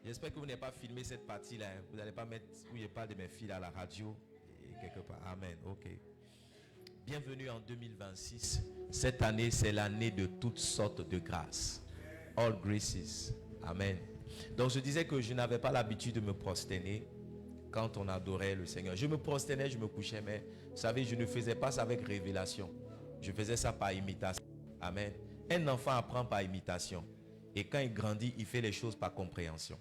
J'espère que vous n'avez pas filmé cette partie-là. Vous n'allez pas mettre où je parle de mes filles à la radio. Et quelque part. Amen. Ok. Bienvenue en 2026. Cette année, c'est l'année de toutes sortes de grâces. All graces. Amen. Donc, je disais que je n'avais pas l'habitude de me prosterner quand on adorait le Seigneur. Je me prosternais, je me couchais, mais vous savez, je ne faisais pas ça avec révélation. Je faisais ça par imitation. Amen. Un enfant apprend par imitation. Et quand il grandit, il fait les choses par compréhension.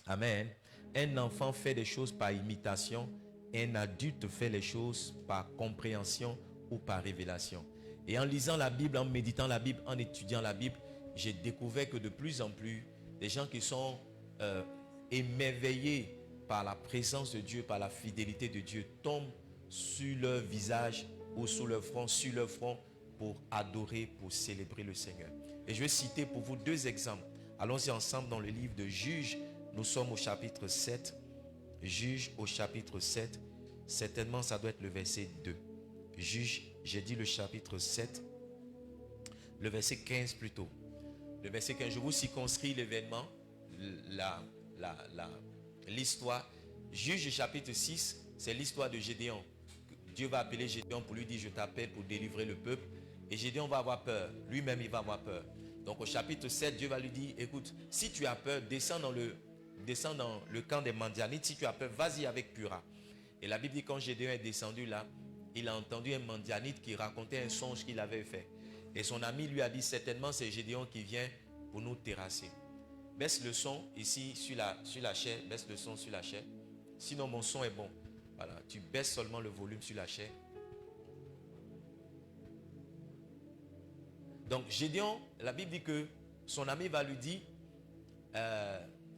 Amen. Un enfant fait des choses par imitation. Un adulte fait les choses par compréhension ou par révélation. Et en lisant la Bible, en méditant la Bible, en étudiant la Bible, j'ai découvert que de plus en plus, des gens qui sont émerveillés par la présence de Dieu, par la fidélité de Dieu, tombent sur leur visage ou sur leur front, pour adorer, pour célébrer le Seigneur. Et je vais citer pour vous deux exemples. Allons-y ensemble dans le livre de Juges. Nous sommes au chapitre 7. Juges au chapitre 7. Certainement, ça doit être le verset 2. Juges, j'ai dit le chapitre 7. Le verset 15 plutôt. Le verset 15, je vous circonscris l'événement, l'histoire. Juges chapitre 6, c'est l'histoire de Gédéon. Dieu va appeler Gédéon pour lui dire, je t'appelle pour délivrer le peuple. Et Gédéon va avoir peur. Lui-même, il va avoir peur. Donc au chapitre 7, Dieu va lui dire, écoute, si tu as peur, descends dans le camp des Mandianites. Si tu as peur, vas-y avec Pura. Et la Bible dit, quand Gédéon est descendu là, il a entendu un Mandianite qui racontait un songe qu'il avait fait. Et son ami lui a dit, certainement c'est Gédéon qui vient pour nous terrasser. Baisse le son ici sur la chair. Baisse le son sur la chair. Sinon mon son est bon. Voilà, tu baisses seulement le volume sur la chair. Donc Gédéon, la Bible dit que son ami va lui dire,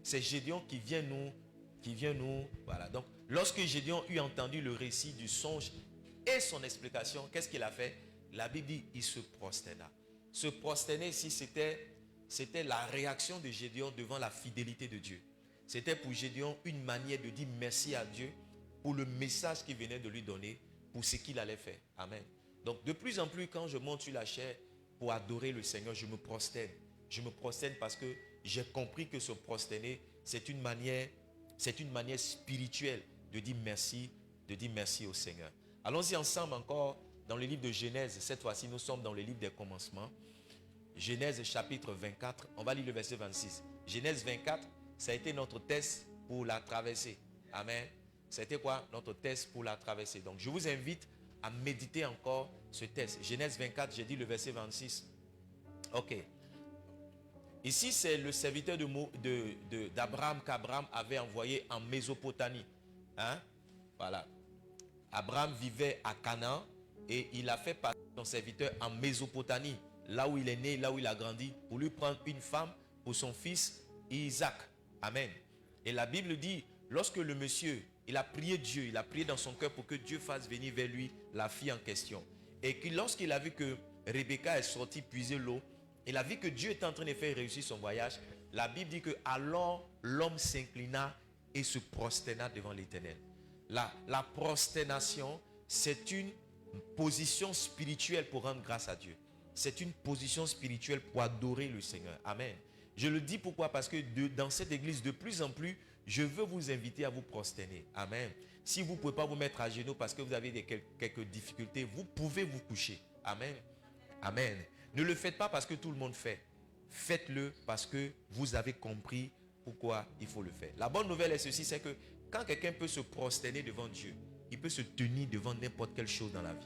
c'est Gédéon qui vient nous, voilà. Donc lorsque Gédéon eut entendu le récit du songe et son explication, qu'est-ce qu'il a fait? La Bible dit, il se prosterna. Se prosterner ici, c'était la réaction de Gédéon devant la fidélité de Dieu. C'était pour Gédéon une manière de dire merci à Dieu pour le message qu'il venait de lui donner, pour ce qu'il allait faire. Amen. Donc de plus en plus, quand je monte sur la chair pour adorer le Seigneur, je me prosterne. Je me prosterne parce que j'ai compris que se prosterner, c'est une manière spirituelle de dire merci au Seigneur. Allons-y ensemble encore dans le livre de Genèse. Cette fois-ci, nous sommes dans le livre des commencements. Genèse chapitre 24, on va lire le verset 26. Genèse 24, ça a été notre test pour la traversée. Amen. C'était quoi? Notre test pour la traversée. Donc je vous invite à méditer encore ce test. Genèse 24, j'ai dit le verset 26. Ok. Ici, c'est le serviteur d'Abraham qu'Abraham avait envoyé en Mésopotamie. Hein? Voilà. Abraham vivait à Canaan et il a fait passer son serviteur en Mésopotamie, là où il est né, là où il a grandi, pour lui prendre une femme pour son fils Isaac. Amen. Et la Bible dit, lorsque le monsieur, il a prié Dieu, il a prié dans son cœur pour que Dieu fasse venir vers lui la fille en question. Et que lorsqu'il a vu que Rebecca est sortie puiser l'eau, il a vu que Dieu était en train de faire réussir son voyage. La Bible dit que alors l'homme s'inclina et se prosterna devant l'Éternel. La prosternation, c'est une position spirituelle pour rendre grâce à Dieu. C'est une position spirituelle pour adorer le Seigneur. Amen. Je le dis pourquoi? Parce que dans cette église, de plus en plus, je veux vous inviter à vous prosterner. Amen. Si vous ne pouvez pas vous mettre à genoux parce que vous avez quelques difficultés, vous pouvez vous coucher. Amen. Amen. Ne le faites pas parce que tout le monde fait. Faites-le parce que vous avez compris pourquoi il faut le faire. La bonne nouvelle est ceci, c'est que quand quelqu'un peut se prosterner devant Dieu, il peut se tenir devant n'importe quelle chose dans la vie.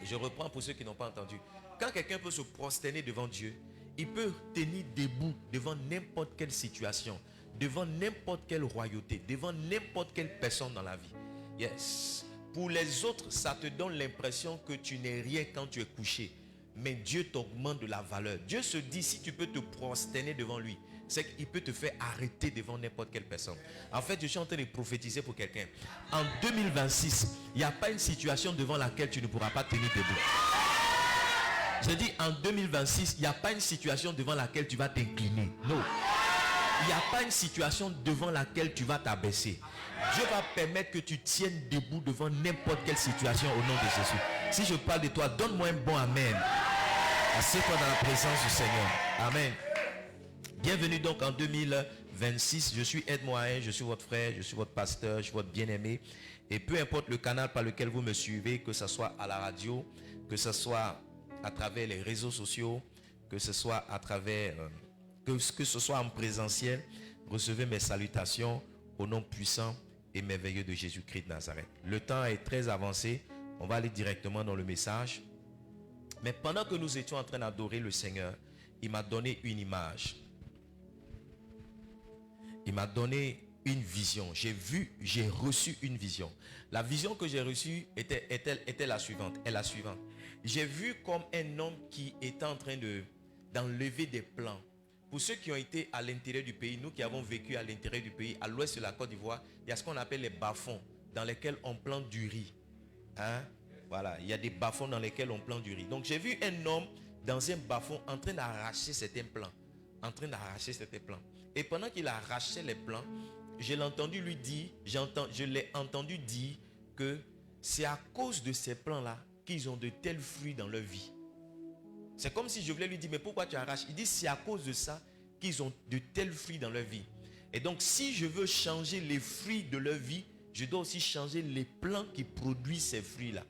Je reprends pour ceux qui n'ont pas entendu. Quand quelqu'un peut se prosterner devant Dieu, il peut tenir debout devant n'importe quelle situation, devant n'importe quelle royauté, devant n'importe quelle personne dans la vie. Yes. Pour les autres, ça te donne l'impression que tu n'es rien quand tu es couché. Mais Dieu t'augmente de la valeur. Dieu se dit, si tu peux te prosterner devant lui, c'est qu'il peut te faire arrêter devant n'importe quelle personne. En fait, je suis en train de prophétiser pour quelqu'un. En 2026, il n'y a pas une situation devant laquelle tu ne pourras pas tenir debout. Je dis, en 2026, il n'y a pas une situation devant laquelle tu vas t'incliner. Non. Il n'y a pas une situation devant laquelle tu vas t'abaisser. Dieu va permettre que tu tiennes debout devant n'importe quelle situation au nom de Jésus. Si je parle de toi, donne-moi un bon amen. Assieds-toi dans la présence du Seigneur. Amen. Bienvenue donc en 2026. Je suis Ed Mohaï, je suis votre frère, je suis votre pasteur, je suis votre bien-aimé. Et peu importe le canal par lequel vous me suivez, que ce soit à la radio, que ce soit à travers les réseaux sociaux, que ce soit à travers, que ce soit en présentiel, recevez mes salutations au nom puissant et merveilleux de Jésus-Christ de Nazareth. Le temps est très avancé. On va aller directement dans le message. Mais pendant que nous étions en train d'adorer le Seigneur, il m'a donné une image. Il m'a donné une vision. J'ai reçu une vision. La vision que j'ai reçue était la suivante. Est la suivante. J'ai vu comme un homme qui était en train d'enlever des plants. Pour ceux qui ont été à l'intérieur du pays, nous qui avons vécu à l'intérieur du pays, à l'ouest de la Côte d'Ivoire, il y a ce qu'on appelle les bas-fonds dans lesquels on plante du riz. Hein? Voilà, il y a des bas-fonds dans lesquels on plante du riz. Donc j'ai vu un homme dans un bas-fond en train d'arracher certains plants. Et pendant qu'il arrachait les plants, je l'ai entendu lui dire, je l'ai entendu dire que c'est à cause de ces plants-là qu'ils ont de tels fruits dans leur vie. C'est comme si je voulais lui dire, mais pourquoi tu arraches? Il dit, c'est à cause de ça qu'ils ont de tels fruits dans leur vie. Et donc, si je veux changer les fruits de leur vie, je dois aussi changer les plants qui produisent ces fruits-là.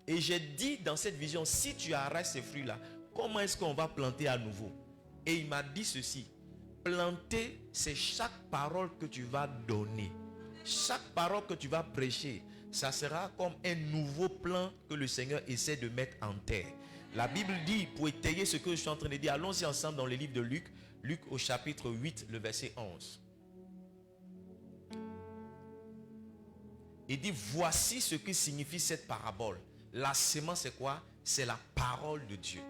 Et j'ai dit dans cette vision, si tu arraches ces fruits-là, comment est-ce qu'on va planter à nouveau? Et il m'a dit ceci, planter, c'est chaque parole que tu vas donner. Chaque parole que tu vas prêcher, ça sera comme un nouveau plan que le Seigneur essaie de mettre en terre. La Bible dit, pour étayer ce que je suis en train de dire, allons-y ensemble dans le livre de Luc, Luc au chapitre 8, le verset 11. Il dit, voici ce que signifie cette parabole. La sémence, c'est quoi? C'est la parole de Dieu.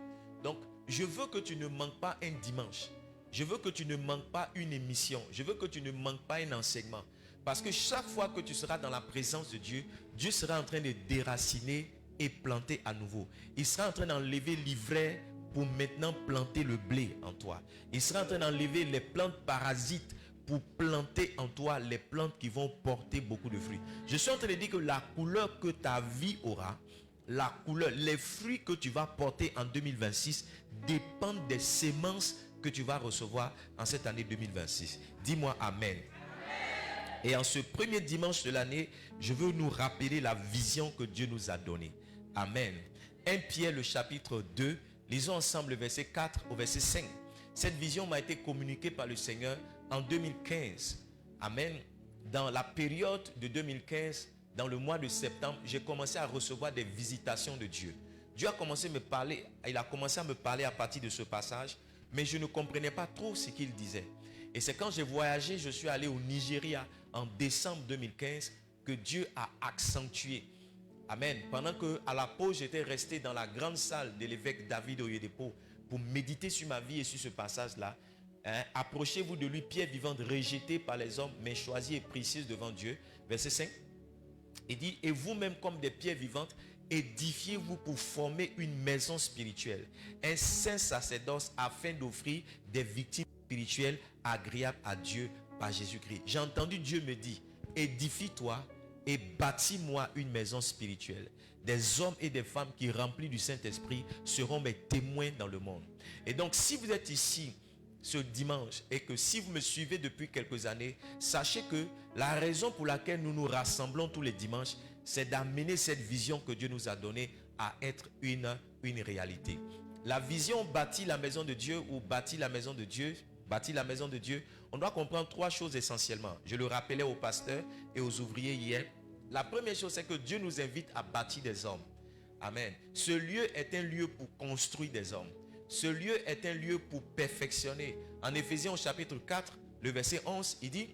Donc, je veux que tu ne manques pas un dimanche. Je veux que tu ne manques pas une émission. Je veux que tu ne manques pas un enseignement. Parce que chaque fois que tu seras dans la présence de Dieu, Dieu sera en train de déraciner et planter à nouveau. Il sera en train d'enlever l'ivraie pour maintenant planter le blé en toi. Il sera en train d'enlever les plantes parasites pour planter en toi les plantes qui vont porter beaucoup de fruits. Je suis en train de dire que la couleur que ta vie aura, la couleur, les fruits que tu vas porter en 2026 dépendent des semences que tu vas recevoir en cette année 2026. Dis-moi Amen. Et en ce premier dimanche de l'année, je veux nous rappeler la vision que Dieu nous a donnée. Amen. 1 Pierre le chapitre 2, lisons ensemble le verset 4 au verset 5. Cette vision m'a été communiquée par le Seigneur en 2015. Amen. Dans la période de 2015, dans le mois de septembre, j'ai commencé à recevoir des visitations de Dieu. Dieu a commencé à me parler, il a commencé à me parler à partir de ce passage, mais je ne comprenais pas trop ce qu'il disait. Et c'est quand j'ai voyagé, je suis allé au Nigeria en décembre 2015 que Dieu a accentué. Amen. Pendant que à la pause, j'étais resté dans la grande salle de l'évêque David Oyedepo pour méditer sur ma vie et sur ce passage-là. Approchez-vous de lui, pierre vivante rejetée par les hommes, mais choisie et précieuse devant Dieu. Verset 5. Il dit, et vous-même comme des pierres vivantes, édifiez-vous pour former une maison spirituelle, un saint sacerdoce afin d'offrir des victimes spirituelles agréables à Dieu par Jésus-Christ. J'ai entendu Dieu me dire, édifie-toi et bâtis-moi une maison spirituelle. Des hommes et des femmes qui remplis du Saint-Esprit seront mes témoins dans le monde. Et donc si vous êtes ici ce dimanche et que si vous me suivez depuis quelques années, sachez que la raison pour laquelle nous nous rassemblons tous les dimanches, c'est d'amener cette vision que Dieu nous a donnée à être une réalité. La vision bâtit la maison de Dieu ou bâtit la maison de Dieu, on doit comprendre trois choses essentiellement. Je le rappelais aux pasteurs et aux ouvriers hier. La première chose, c'est que Dieu nous invite à bâtir des hommes. Amen. Ce lieu est un lieu pour construire des hommes. Ce lieu est un lieu pour perfectionner. En Éphésiens au chapitre 4, le verset 11, il dit,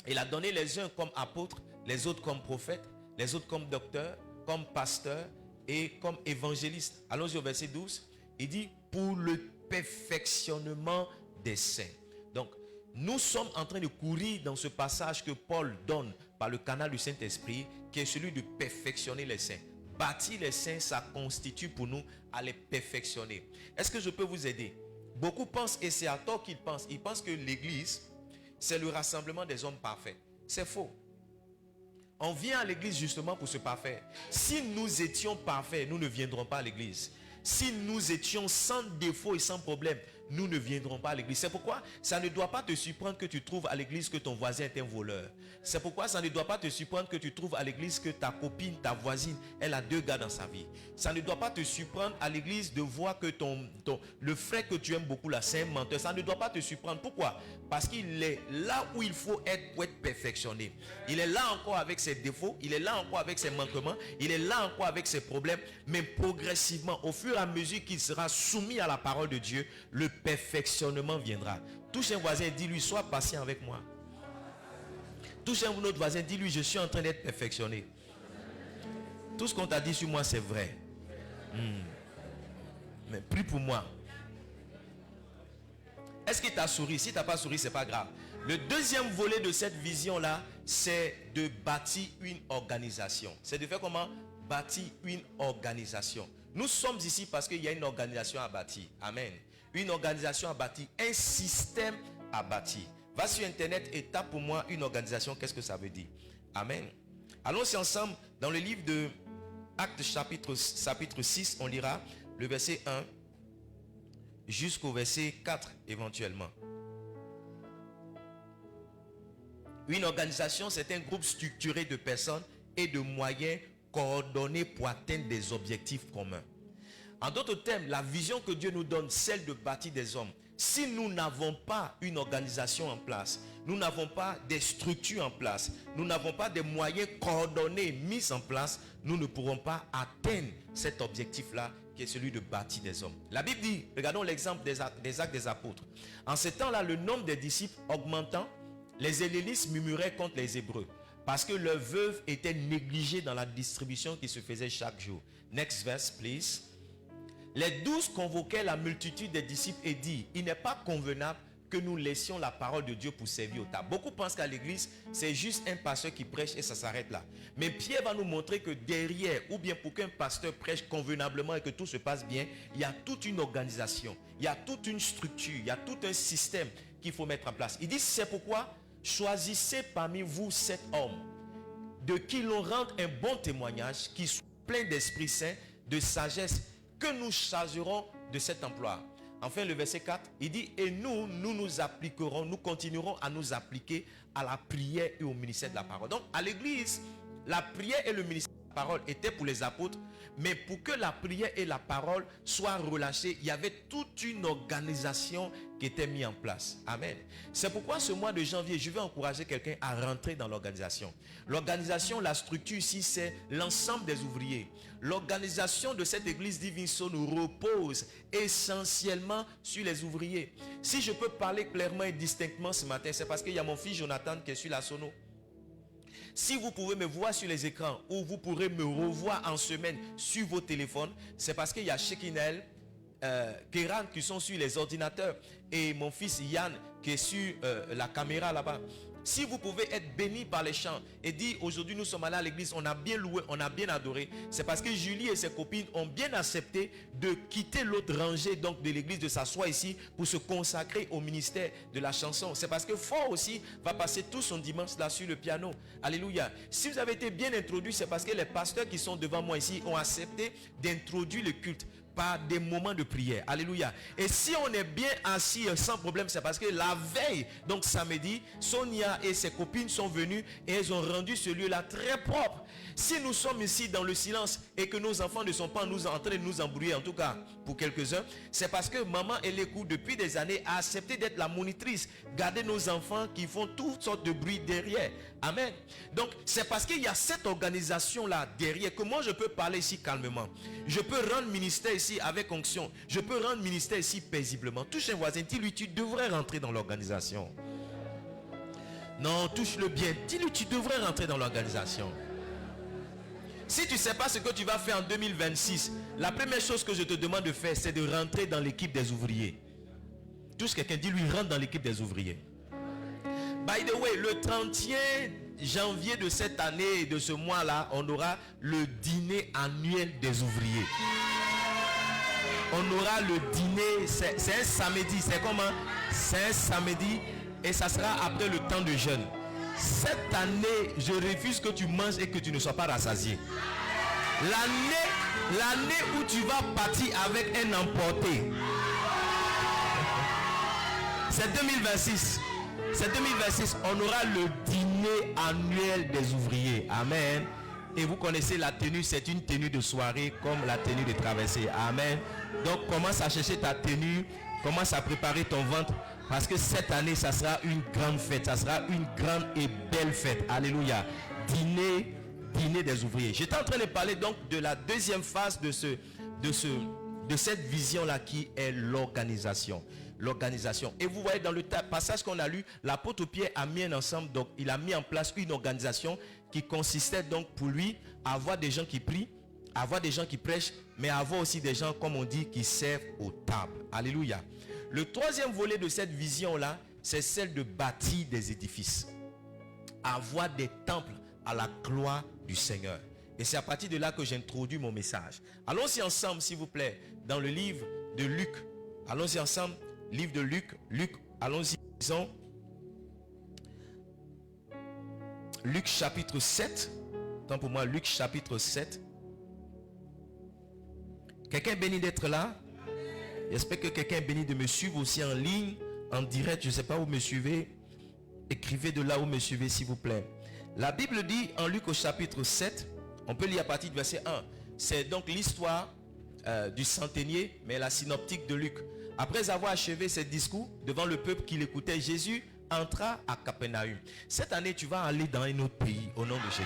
il a donné les uns comme apôtres, les autres comme prophètes, les autres comme docteurs, comme pasteurs et comme évangélistes. Allons-y au verset 12. Il dit, pour le perfectionnement des saints. Donc, nous sommes en train de courir dans ce passage que Paul donne par le canal du Saint-Esprit, qui est celui de perfectionner les saints. Bâtir les saints, ça constitue pour nous à les perfectionner. Est-ce que je peux vous aider? Beaucoup pensent, et c'est à tort qu'ils pensent que l'église, c'est le rassemblement des hommes parfaits. C'est faux. On vient à l'église justement pour se parfaire. Si nous étions parfaits, nous ne viendrons pas à l'église. Si nous étions sans défaut et sans problème, nous ne viendrons pas à l'église. C'est pourquoi ça ne doit pas te surprendre que tu trouves à l'église que ton voisin est un voleur. C'est pourquoi ça ne doit pas te surprendre que tu trouves à l'église que ta copine, ta voisine, elle a 2 gars dans sa vie. Ça ne doit pas te surprendre à l'église de voir que le frère que tu aimes beaucoup là, c'est un menteur. Ça ne doit pas te surprendre. Pourquoi? Parce qu'il est là où il faut être pour être perfectionné. Il est là encore avec ses défauts, il est là encore avec ses manquements, il est là encore avec ses problèmes. Mais progressivement, au fur et à mesure qu'il sera soumis à la parole de Dieu, le perfectionnement viendra. Touche un voisin et dis-lui, sois patient avec moi. Touche un autre voisin, dis-lui, je suis en train d'être perfectionné. Tout ce qu'on t'a dit sur moi, c'est vrai. Mais prie pour moi. Est-ce qu'il t'a souri? Si tu n'as pas souri, ce n'est pas grave. Le deuxième volet de cette vision-là, c'est de bâtir une organisation. C'est de faire comment? Bâtir une organisation. Nous sommes ici parce qu'il y a une organisation à bâtir. Amen. Une organisation à bâtir. Un système à bâtir. Va sur Internet et tape pour moi une organisation. Qu'est-ce que ça veut dire? Amen. Allons-y ensemble dans le livre de Actes chapitre 6. On lira le verset 1 jusqu'au verset 4 éventuellement. Une organisation, c'est un groupe structuré de personnes et de moyens coordonnés pour atteindre des objectifs communs. En d'autres termes, la vision que Dieu nous donne, celle de bâtir des hommes. Si nous n'avons pas une organisation en place, nous n'avons pas des structures en place, nous n'avons pas des moyens coordonnés mis en place, nous ne pourrons pas atteindre cet objectif-là qui est celui de bâtir des hommes. La Bible dit, regardons l'exemple des actes des apôtres. En ce temps-là, le nombre des disciples augmentant, les hellénistes murmuraient contre les Hébreux parce que leurs veuves étaient négligées dans la distribution qui se faisait chaque jour. Next verse, please. Les 12 convoquaient la multitude des disciples et dit, il n'est pas convenable que nous laissions la parole de Dieu pour servir au tables. Beaucoup pensent qu'à l'église, c'est juste un pasteur qui prêche et ça s'arrête là. Mais Pierre va nous montrer que derrière, ou bien pour qu'un pasteur prêche convenablement et que tout se passe bien, il y a toute une organisation, il y a toute une structure, il y a tout un système qu'il faut mettre en place. Il dit, c'est pourquoi choisissez parmi vous 7 hommes de qui l'on rende un bon témoignage, qui soit plein d'Esprit Saint, de sagesse, que nous chargerons de cet emploi. Enfin, le verset 4, il dit, et nous appliquerons, nous continuerons à nous appliquer à la prière et au ministère de la parole. Donc, à l'église, la prière et le ministère de la parole étaient pour les apôtres, mais pour que la prière et la parole soient relâchées, il y avait toute une organisation qui était mise en place. Amen. C'est pourquoi ce mois de janvier, je vais encourager quelqu'un à rentrer dans l'organisation. L'organisation, la structure ici, c'est l'ensemble des ouvriers. L'organisation de cette église Divine Sono repose essentiellement sur les ouvriers. Si je peux parler clairement et distinctement ce matin, c'est parce qu'il y a mon fils Jonathan qui est sur la Sono. Si vous pouvez me voir sur les écrans ou vous pourrez me revoir en semaine sur vos téléphones, c'est parce qu'il y a Shekinel, Kéran qui sont sur les ordinateurs et mon fils Yann qui est sur la caméra là-bas. Si vous pouvez être béni par les chants et dire aujourd'hui nous sommes allés à l'église, on a bien loué, on a bien adoré, c'est parce que Julie et ses copines ont bien accepté de quitter l'autre rangée donc de l'église, de s'asseoir ici pour se consacrer au ministère de la chanson. C'est parce que Fort aussi va passer tout son dimanche là sur le piano. Alléluia. Si vous avez été bien introduit, c'est parce que les pasteurs qui sont devant moi ici ont accepté d'introduire le culte par des moments de prière. Alléluia. Et si on est bien assis sans problème, c'est parce que la veille, donc samedi, Sonia et ses copines sont venues et elles ont rendu ce lieu-là très propre. Si nous sommes ici dans le silence et que nos enfants ne sont pas en train de nous embrouiller, en tout cas pour quelques-uns, c'est parce que maman Elékou depuis des années a accepté d'être la monitrice, garder nos enfants qui font toutes sortes de bruit derrière. Amen. Donc c'est parce qu'il y a cette organisation-là derrière que moi je peux parler ici calmement. Je peux rendre ministère ici avec onction. Je peux rendre ministère ici paisiblement. Touche un voisin, dis-lui tu devrais rentrer dans l'organisation. Non, touche-le bien. Dis-lui tu devrais rentrer dans l'organisation. Si tu ne sais pas ce que tu vas faire en 2026, la première chose que je te demande de faire, c'est de rentrer dans l'équipe des ouvriers. Touche quelqu'un, dis-lui rentre dans l'équipe des ouvriers. By the way, le 31 janvier de cette année et de ce mois-là, on aura le dîner annuel des ouvriers. On aura le dîner, c'est un samedi, c'est comment? C'est un samedi et ça sera après le temps de jeûne. Cette année, je refuse que tu manges et que tu ne sois pas rassasié. L'année où tu vas partir avec un emporté. C'est 2026. C'est 2026. On aura le dîner annuel des ouvriers. Amen. Et vous connaissez la tenue, c'est une tenue de soirée comme la tenue de traversée. Amen. Donc commence à chercher ta tenue, commence à préparer ton ventre, parce que cette année, ça sera une grande fête. Ça sera une grande et belle fête. Alléluia. Dîner des ouvriers. J'étais en train de parler donc de la deuxième phase de cette vision-là qui est l'organisation. L'organisation. Et vous voyez dans le passage qu'on a lu, l'apôtre Pierre a mis un ensemble, donc il a mis en place une organisation qui consistait donc pour lui à avoir des gens qui prient, à avoir des gens qui prêchent, mais à avoir aussi des gens, comme on dit, qui servent aux tables. Alléluia. Le troisième volet de cette vision-là, c'est celle de bâtir des édifices. Avoir des temples à la gloire du Seigneur. Et c'est à partir de là que j'introduis mon message. Allons-y ensemble, s'il vous plaît, dans le livre de Luc. Allons-y ensemble, livre de Luc. Luc, allons-y, disons. Luc chapitre 7. Tant pour moi, Luc chapitre 7. Quelqu'un est béni d'être là? J'espère que quelqu'un est béni de me suivre aussi en ligne, en direct. Je ne sais pas où vous me suivez. Écrivez de là où vous me suivez, s'il vous plaît. La Bible dit en Luc au chapitre 7, on peut lire à partir du verset 1. C'est donc l'histoire du centenier, mais la synoptique de Luc. Après avoir achevé ses discours devant le peuple qui l'écoutait, Jésus entra à Capernaum. Cette année, tu vas aller dans un autre pays au nom de Jésus.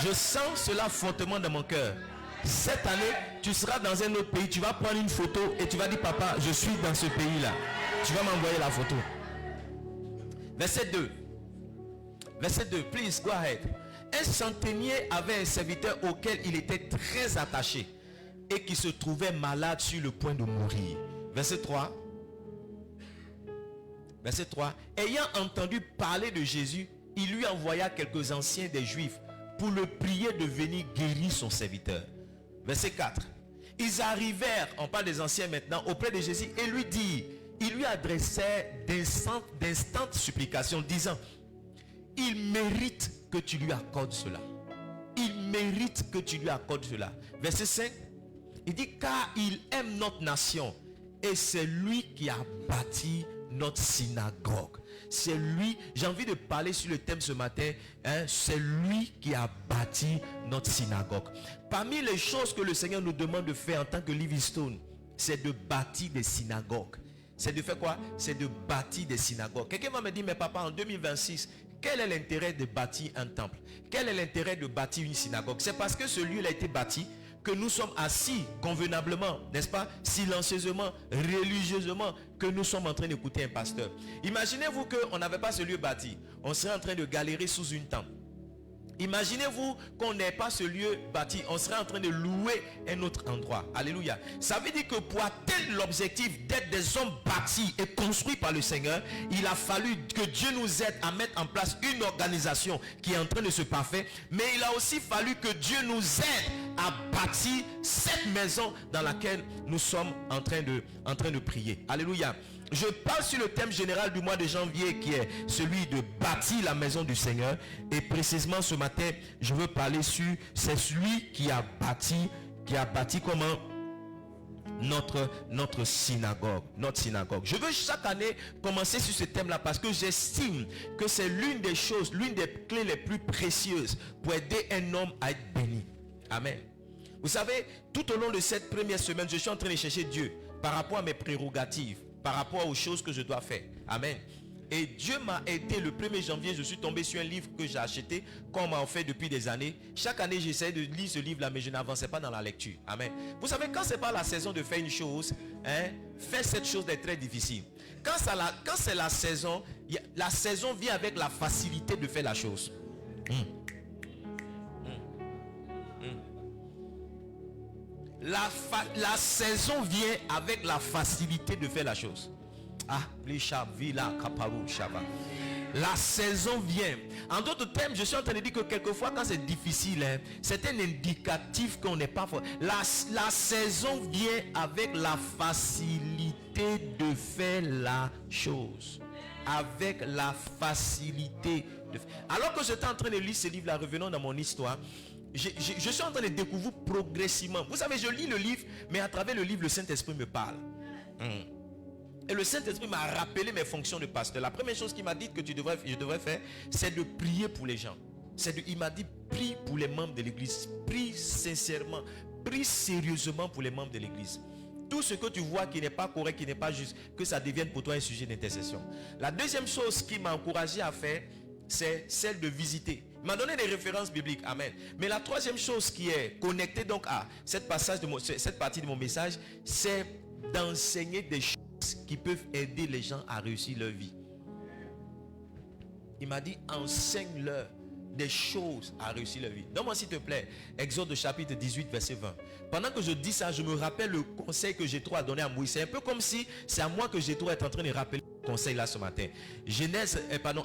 Je sens cela fortement dans mon cœur. Cette année, tu seras dans un autre pays, tu vas prendre une photo et tu vas dire, papa, je suis dans ce pays-là. Tu vas m'envoyer la photo. Verset 2. Verset 2, please go ahead. Un centenier avait un serviteur auquel il était très attaché et qui se trouvait malade sur le point de mourir. Verset 3. Verset 3. Ayant entendu parler de Jésus, il lui envoya quelques anciens des Juifs pour le prier de venir guérir son serviteur. Verset 4. Ils arrivèrent, on parle des anciens maintenant, auprès de Jésus et lui dirent, ils lui adressaient d'instantes supplications, disant, il mérite que tu lui accordes cela. Il mérite que tu lui accordes cela. Verset 5. Il dit, car il aime notre nation et c'est lui qui a bâti notre synagogue. C'est lui, j'ai envie de parler sur le thème ce matin, c'est lui qui a bâti notre synagogue. Parmi les choses que le Seigneur nous demande de faire en tant que Livingstone, c'est de bâtir des synagogues. C'est de faire quoi? C'est de bâtir des synagogues. Quelqu'un m'a dit, mais papa, en 2026, quel est l'intérêt de bâtir un temple? Quel est l'intérêt de bâtir une synagogue? C'est parce que ce lieu a été bâti que nous sommes assis convenablement, n'est-ce pas, silencieusement, religieusement, que nous sommes en train d'écouter un pasteur. Imaginez-vous qu'on n'avait pas ce lieu bâti. On serait en train de galérer sous une tente. Imaginez-vous qu'on n'ait pas ce lieu bâti. On serait en train de louer un autre endroit. Alléluia. Ça veut dire que pour atteindre l'objectif d'être des hommes bâtis et construits par le Seigneur, il a fallu que Dieu nous aide à mettre en place une organisation qui est en train de se parfaire. Mais il a aussi fallu que Dieu nous aide à bâtir cette maison dans laquelle nous sommes en train de prier. Alléluia. Je parle sur le thème général du mois de janvier qui est celui de bâtir la maison du Seigneur. Et précisément ce matin, je veux parler sur c'est celui qui a bâti comment notre synagogue. Je veux chaque année commencer sur ce thème-là parce que j'estime que c'est l'une des choses, l'une des clés les plus précieuses pour aider un homme à être béni. Amen. Vous savez, tout au long de cette première semaine, je suis en train de chercher Dieu par rapport à mes prérogatives, par rapport aux choses que je dois faire. Amen. Et Dieu m'a aidé. Le 1er janvier, je suis tombé sur un livre que j'ai acheté, comme on m'a fait depuis des années. Chaque année, j'essaie de lire ce livre-là, mais je n'avançais pas dans la lecture. Amen. Vous savez, quand c'est pas la saison de faire une chose, faire cette chose est très difficile. Quand c'est la saison vient avec la facilité de faire la chose. La saison vient avec la facilité de faire la chose. La saison vient. En d'autres termes, je suis en train de dire que quelquefois quand c'est difficile, c'est un indicatif qu'on n'est pas fort. La saison vient avec la facilité de faire la chose. Avec la facilité de faire. Alors que j'étais en train de lire ce livre-là, revenons dans mon histoire. Je suis en train de découvrir progressivement. Vous savez, je lis le livre, mais à travers le livre, le Saint-Esprit me parle. Et le Saint-Esprit m'a rappelé mes fonctions de pasteur. La première chose qu'il m'a dit que je devrais faire, c'est de prier pour les gens. Il m'a dit, prie pour les membres de l'église. Prie sincèrement, prie sérieusement pour les membres de l'église. Tout ce que tu vois qui n'est pas correct, qui n'est pas juste, que ça devienne pour toi un sujet d'intercession. La deuxième chose qui m'a encouragé à faire, c'est celle de visiter. Il m'a donné des références bibliques. Amen. Mais la troisième chose qui est connectée donc à cette partie de mon message, c'est d'enseigner des choses qui peuvent aider les gens à réussir leur vie. Il m'a dit, enseigne-leur des choses à réussir leur vie. Donne-moi s'il te plaît, Exode chapitre 18, verset 20. Pendant que je dis ça, je me rappelle le conseil que Jétro a donné à Moïse. C'est un peu comme si c'est à moi que Jétro est en train de rappeler le conseil là ce matin.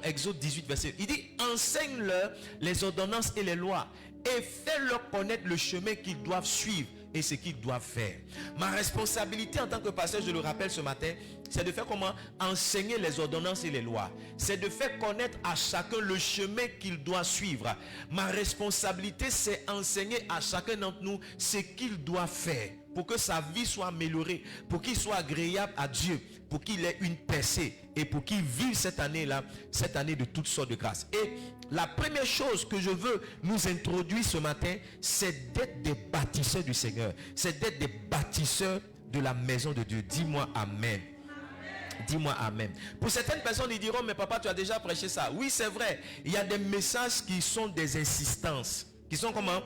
Exode 18, verset 20. Il dit, enseigne-leur les ordonnances et les lois et fais-leur connaître le chemin qu'ils doivent suivre et ce qu'ils doivent faire. Ma responsabilité en tant que pasteur, je le rappelle ce matin, c'est de faire comment? Enseigner les ordonnances et les lois. C'est de faire connaître à chacun le chemin qu'il doit suivre. Ma responsabilité, c'est enseigner à chacun d'entre nous ce qu'il doit faire pour que sa vie soit améliorée, pour qu'il soit agréable à Dieu, pour qu'il ait une percée et pour qu'il vive cette année-là, cette année de toutes sortes de grâces. Et la première chose que je veux nous introduire ce matin, c'est d'être des bâtisseurs du Seigneur. C'est d'être des bâtisseurs de la maison de Dieu. Dis-moi amen. Dis-moi amen. Pour certaines personnes, ils diront, mais papa, tu as déjà prêché ça. Oui, c'est vrai. Il y a des messages qui sont des insistances. Qui sont comment?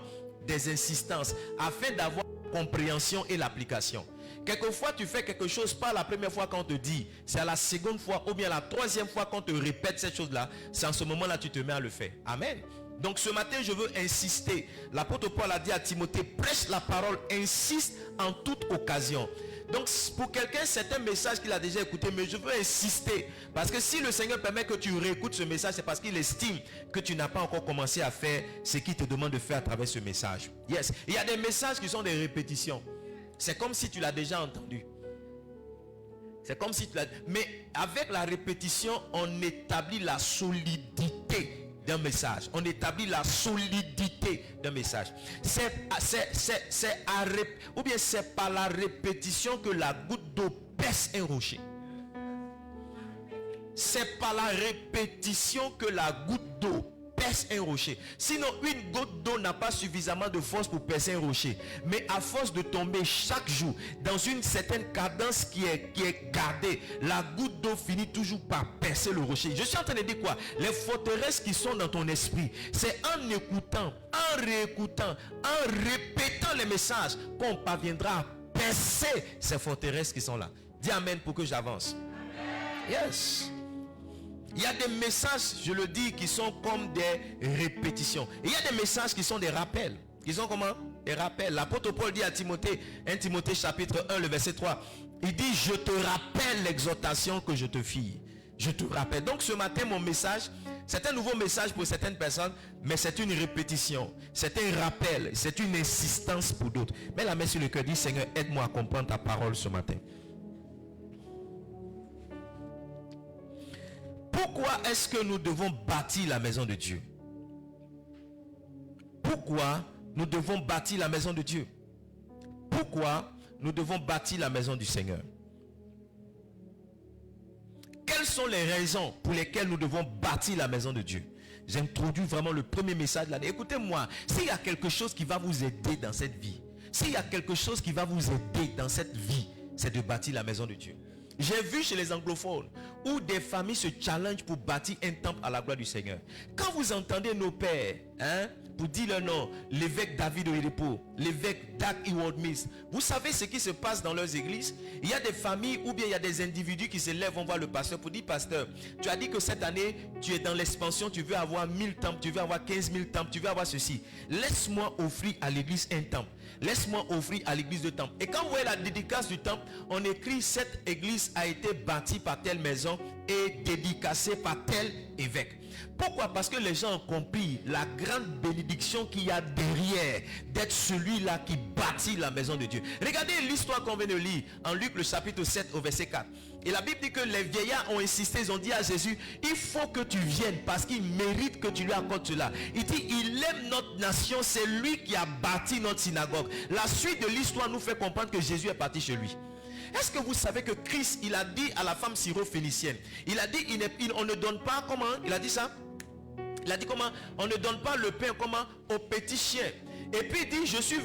Des insistances. Afin d'avoir compréhension et l'application. Quelquefois tu fais quelque chose pas la première fois qu'on te dit, c'est à la seconde fois ou bien la troisième fois qu'on te répète cette chose là, c'est en ce moment là tu te mets à le faire. Amen. Donc ce matin je veux insister. L'apôtre Paul a dit à Timothée, prêche la parole, insiste en toute occasion. Donc pour quelqu'un c'est un message qu'il a déjà écouté, mais je veux insister, parce que si le Seigneur permet que tu réécoutes ce message, c'est parce qu'il estime que tu n'as pas encore commencé à faire ce qu'il te demande de faire à travers ce message. Yes, il y a des messages qui sont des répétitions. C'est comme si tu l'as déjà entendu. C'est comme si tu l'as... Mais avec la répétition, on établit la solidité d'un message. On établit la solidité d'un message. Ou bien c'est par la répétition que la goutte d'eau perce un rocher. C'est par la répétition que la goutte d'eau perce un rocher. Sinon, une goutte d'eau n'a pas suffisamment de force pour percer un rocher. Mais à force de tomber chaque jour dans une certaine cadence qui est gardée, la goutte d'eau finit toujours par percer le rocher. Je suis en train de dire quoi? Les forteresses qui sont dans ton esprit, c'est en écoutant, en réécoutant, en répétant les messages qu'on parviendra à percer ces forteresses qui sont là. Dis amen pour que j'avance. Yes. Il y a des messages, je le dis, qui sont comme des répétitions. Et il y a des messages qui sont des rappels. Qui sont comment? Des rappels. L'apôtre Paul dit à Timothée, 1 Timothée chapitre 1, le verset 3. Il dit, je te rappelle l'exhortation que je te fis. Je te rappelle. Donc ce matin, mon message, c'est un nouveau message pour certaines personnes, mais c'est une répétition. C'est un rappel. C'est une insistance pour d'autres. Mets la main sur le cœur, dis, Seigneur, aide-moi à comprendre ta parole ce matin. Pourquoi est-ce que nous devons bâtir la maison de Dieu? Pourquoi nous devons bâtir la maison de Dieu? Pourquoi nous devons bâtir la maison du Seigneur? Quelles sont les raisons pour lesquelles nous devons bâtir la maison de Dieu? J'introduis vraiment le premier message de l'année. Écoutez-moi, s'il y a quelque chose qui va vous aider dans cette vie, s'il y a quelque chose qui va vous aider dans cette vie, c'est de bâtir la maison de Dieu. J'ai vu chez les anglophones où des familles se challengent pour bâtir un temple à la gloire du Seigneur. Quand vous entendez nos pères, pour dire leur nom, l'évêque David Oyedepo, l'évêque Doug Heward Mills, vous savez ce qui se passe dans leurs églises? Il y a des familles ou bien il y a des individus qui se lèvent, vont voir le pasteur pour dire, pasteur, tu as dit que cette année, tu es dans l'expansion, tu veux avoir 1000 temples, tu veux avoir 15 000 temples, tu veux avoir ceci. Laisse-moi offrir à l'église un temple. Laisse-moi offrir à l'église 2 temples. Et quand vous voyez la dédicace du temple, on écrit, cette église a été bâtie par telle maison et dédicacée par tel évêque. Pourquoi? Parce que les gens ont compris la grande bénédiction qu'il y a derrière d'être celui-là qui bâtit la maison de Dieu. Regardez l'histoire qu'on vient de lire en Luc le chapitre 7 au verset 4. Et la Bible dit que les vieillards ont insisté, ils ont dit à Jésus, il faut que tu viennes parce qu'il mérite que tu lui accordes cela. Il dit, il aime notre nation, c'est lui qui a bâti notre synagogue. La suite de l'histoire nous fait comprendre que Jésus est parti chez lui. Est-ce que vous savez que Christ, il a dit à la femme syro-phénicienne, il a dit, on ne donne pas, comment, il a dit ça? Il a dit comment? On ne donne pas le pain, comment? Aux petits chiens. Et puis il dit, je suis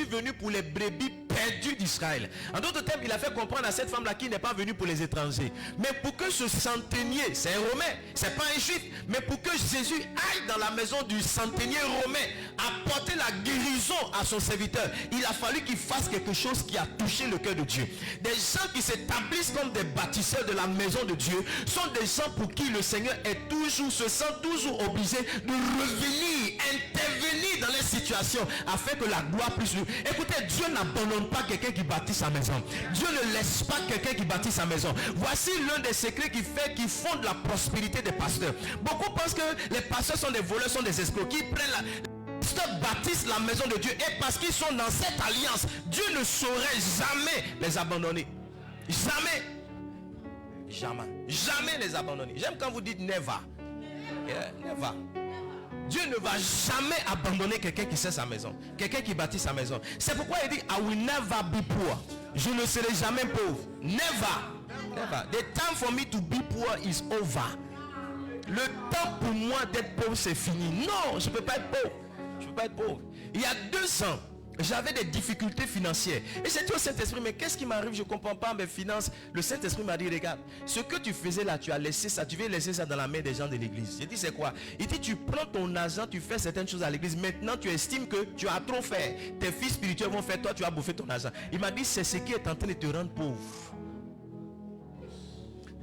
venu pour les brebis perdues d'Israël. En d'autres termes, il a fait comprendre à cette femme-là qui n'est pas venue pour les étrangers. Mais pour que ce centenier, c'est un Romain, c'est pas un Juif, mais pour que Jésus aille dans la maison du centenier romain, apporter la guérison à son serviteur, il a fallu qu'il fasse quelque chose qui a touché le cœur de Dieu. Des gens qui s'établissent comme des bâtisseurs de la maison de Dieu sont des gens pour qui le Seigneur se sent toujours obligé de revenir, intervenir dans les situations afin que la gloire puisse lui. Écoutez, Dieu n'abandonne pas quelqu'un qui bâtit sa maison. Dieu ne laisse pas quelqu'un qui bâtit sa maison. Voici l'un des secrets qui fonde la prospérité des pasteurs. Beaucoup pensent que les pasteurs sont des voleurs, sont des escrocs qui prennent les pasteurs bâtissent la maison de Dieu, et parce qu'ils sont dans cette alliance, Dieu ne saurait jamais les abandonner. Jamais les abandonner. J'aime quand vous dites never. Yeah, never. Dieu ne va jamais abandonner quelqu'un qui sait sa maison, quelqu'un qui bâtit sa maison. C'est pourquoi il dit, I will never be poor. Je ne serai jamais pauvre. Never. The time for me to be poor is over. Le temps pour moi d'être pauvre, c'est fini. Non, je ne peux pas être pauvre. Il y a 2 ans, j'avais des difficultés financières. Et j'ai dit au Saint-Esprit, mais qu'est-ce qui m'arrive? Je ne comprends pas mes finances. Le Saint-Esprit m'a dit, regarde, ce que tu faisais là, tu as laissé ça, tu veux laisser ça dans la main des gens de l'église. J'ai dit, c'est quoi? Il dit, tu prends ton argent, tu fais certaines choses à l'église. Maintenant, tu estimes que tu as trop fait. Tes fils spirituels vont faire, toi, tu as bouffé ton argent. Il m'a dit, c'est ce qui est en train de te rendre pauvre.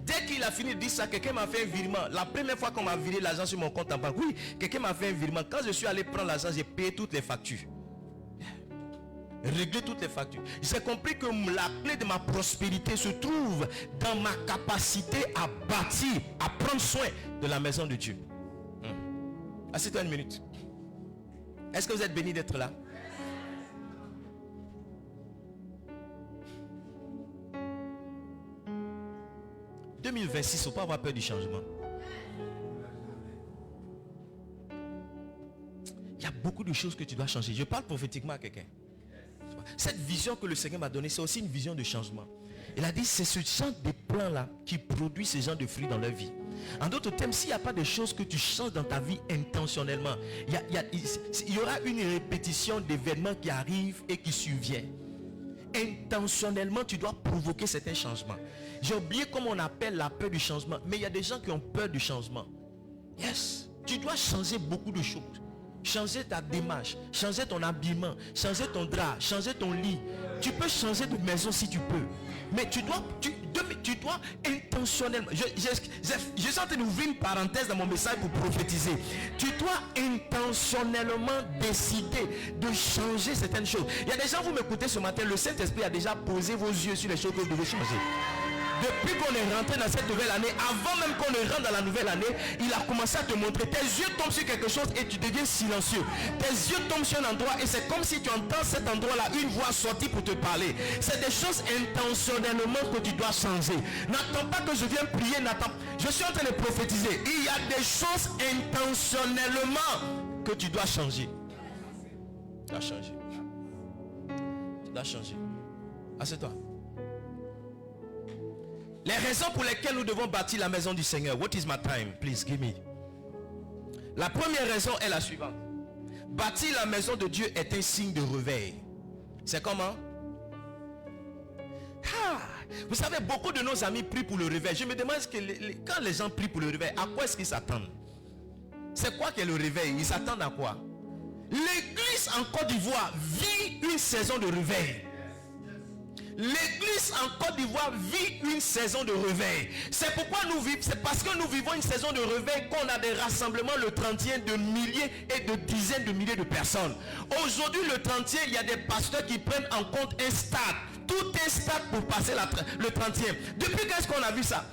Dès qu'il a fini de dire ça, quelqu'un m'a fait un virement. La première fois qu'on m'a viré l'argent sur mon compte en banque, oui, quelqu'un m'a fait un virement. Quand je suis allé prendre l'argent, j'ai payé toutes les factures. Régler toutes les factures. J'ai compris que la clé de ma prospérité se trouve dans ma capacité à bâtir, à prendre soin de la maison de Dieu. Assieds-toi une minute. Est-ce que vous êtes bénis d'être là? « 2026, il ne faut pas avoir peur du changement. » Il y a beaucoup de choses que tu dois changer. Je parle prophétiquement à quelqu'un. Cette vision que le Seigneur m'a donnée, c'est aussi une vision de changement. Il a dit, c'est ce genre de plan-là qui produit ce genre de fruits dans leur vie. En d'autres termes, s'il n'y a pas de choses que tu changes dans ta vie intentionnellement, il y aura une répétition d'événements qui arrivent et qui surviennent. Intentionnellement, tu dois provoquer certains changements. J'ai oublié comment on appelle la peur du changement, mais il y a des gens qui ont peur du changement. Yes, tu dois changer beaucoup de choses. Changer ta démarche, changer ton habillement, changer ton drap, changer ton lit. Tu peux changer de maison si tu peux, mais tu dois intentionnellement. Je suis en train d'ouvrir une parenthèse dans mon message pour prophétiser. Tu dois intentionnellement décider de changer certaines choses. Il y a des gens, vous m'écoutez ce matin, le Saint-Esprit a déjà posé vos yeux sur les choses que vous devez changer. Depuis qu'on est rentré dans cette nouvelle année, avant même qu'on ne rentre dans la nouvelle année, il a commencé à te montrer. Tes yeux tombent sur quelque chose et tu deviens silencieux. Tes yeux tombent sur un endroit et c'est comme si tu entends cet endroit-là, une voix sortie pour te parler. C'est des choses intentionnellement que tu dois changer. N'attends pas que je vienne prier, je suis en train de prophétiser. Il y a des choses intentionnellement que tu dois changer. Tu dois changer. Tu dois changer. Assieds-toi. Les raisons pour lesquelles nous devons bâtir la maison du Seigneur. What is my time? Please give me. La première raison est la suivante. Bâtir la maison de Dieu est un signe de réveil. C'est comment? Vous savez, beaucoup de nos amis prient pour le réveil. Je me demande quand les gens prient pour le réveil, à quoi est-ce qu'ils s'attendent? C'est quoi qu'est le réveil? Ils s'attendent à quoi? L'église en Côte d'Ivoire vit une saison de réveil. L'église en Côte d'Ivoire vit une saison de réveil. C'est pourquoi nous vivons, c'est parce que nous vivons une saison de réveil qu'on a des rassemblements le 31 de milliers et de dizaines de milliers de personnes. Aujourd'hui, le 31, il y a des pasteurs qui prennent en compte un stade. Tout un stade pour passer le 31. Depuis quand est-ce qu'on a vu ça?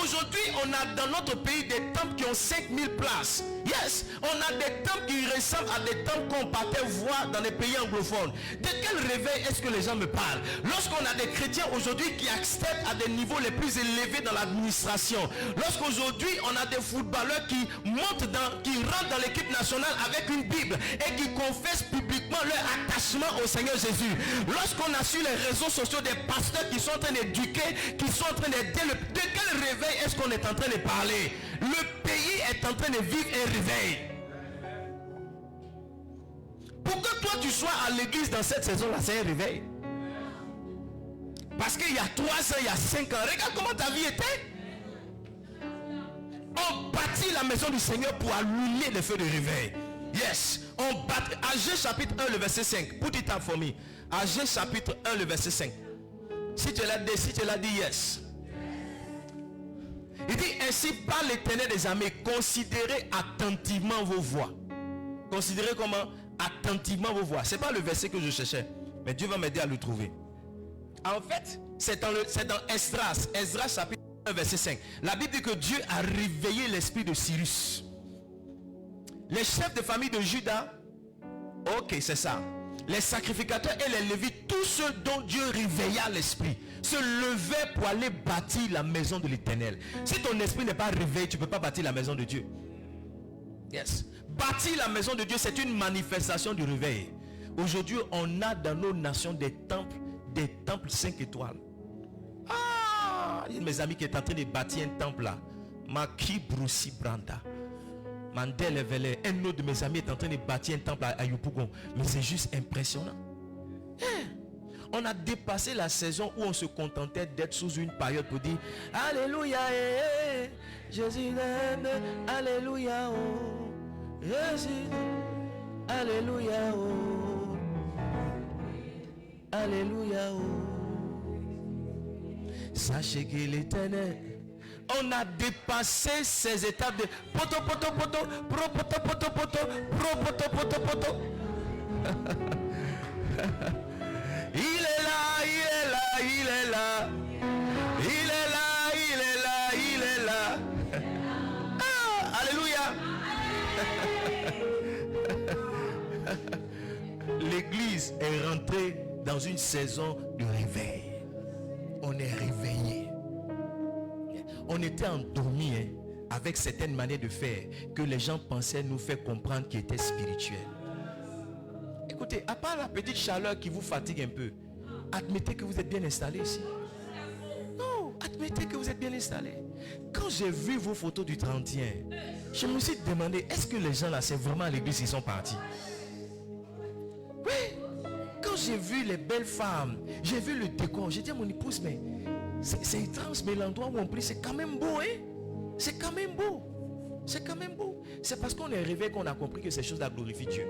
Aujourd'hui, on a dans notre pays des temples qui ont 5000 places. Yes, on a des temples qui ressemblent à des temples qu'on partait voir dans les pays anglophones. De quel réveil est-ce que les gens me parlent? Lorsqu'on a des chrétiens aujourd'hui qui accèdent à des niveaux les plus élevés dans l'administration, lorsqu'aujourd'hui on a des footballeurs qui rentrent dans l'équipe nationale avec une Bible et qui confessent publiquement leur attachement au Seigneur Jésus, lorsqu'on a sur les réseaux sociaux des pasteurs qui sont en train d'éduquer, qui sont en train d'aider, de quel réveil est-ce qu'on est en train de parler? Le pays est en train de vivre un réveil. Pour que toi tu sois à l'église dans cette saison-là, c'est un réveil. Parce qu'il y a 3 ans, il y a 5 ans, regarde comment ta vie était. On bâtit la maison du Seigneur pour allumer les feux de réveil. Yes, on bâtit. Agé chapitre 1, le verset 5. Put it up for me. Agé chapitre 1, le verset 5. Si tu l'as dit, yes. Il dit ainsi par l'Éternel des armées, considérez attentivement vos voies. Considérez comment? Attentivement vos voies. C'est pas le verset que je cherchais, mais Dieu va m'aider à le trouver. En fait, c'est dans Esdras chapitre 1 verset 5. La Bible dit que Dieu a réveillé l'esprit de Cyrus. Les chefs de famille de Juda, ok, c'est ça. Les sacrificateurs et les lévites, tous ceux dont Dieu réveilla l'esprit, se levaient pour aller bâtir la maison de l'Éternel. Si ton esprit n'est pas réveillé, tu ne peux pas bâtir la maison de Dieu. Yes. Bâtir la maison de Dieu, c'est une manifestation du réveil. Aujourd'hui, on a dans nos nations des temples 5 étoiles. Ah, il y a mes amis qui est en train de bâtir un temple là. Maki Broussi Branda. Mandel Evele, un autre de mes amis est en train de bâtir un temple à Yopougon. Mais c'est juste impressionnant. On a dépassé la saison où on se contentait d'être sous une période pour dire Alléluia, Jésus l'aime, Alléluia, oh, Jésus, Alléluia, oh, Alléluia, oh. Sachez qu'il est éternel. On a dépassé ces étapes de poto poto poto, pro poto poto poto, pro poto poto poto. Il est là, il est là, il est là. Il est là, il est là, il est là. Ah, alléluia. L'église est rentrée dans une saison de réveil. On est réveillé. On était endormi avec certaines manières de faire que les gens pensaient nous faire comprendre qui étaient spirituels. Écoutez, à part la petite chaleur qui vous fatigue un peu, admettez que vous êtes bien installé ici. Non, admettez que vous êtes bien installé. Quand j'ai vu vos photos du 31, je me suis demandé, est-ce que les gens là, c'est vraiment à l'église qu'ils sont partis? Oui. Quand j'ai vu les belles femmes, j'ai vu le décor, j'ai dit à mon épouse, mais c'est étrange, mais l'endroit où on prie, c'est quand même beau, hein? C'est quand même beau. C'est quand même beau. C'est parce qu'on est réveillé qu'on a compris que ces choses-là glorifient Dieu.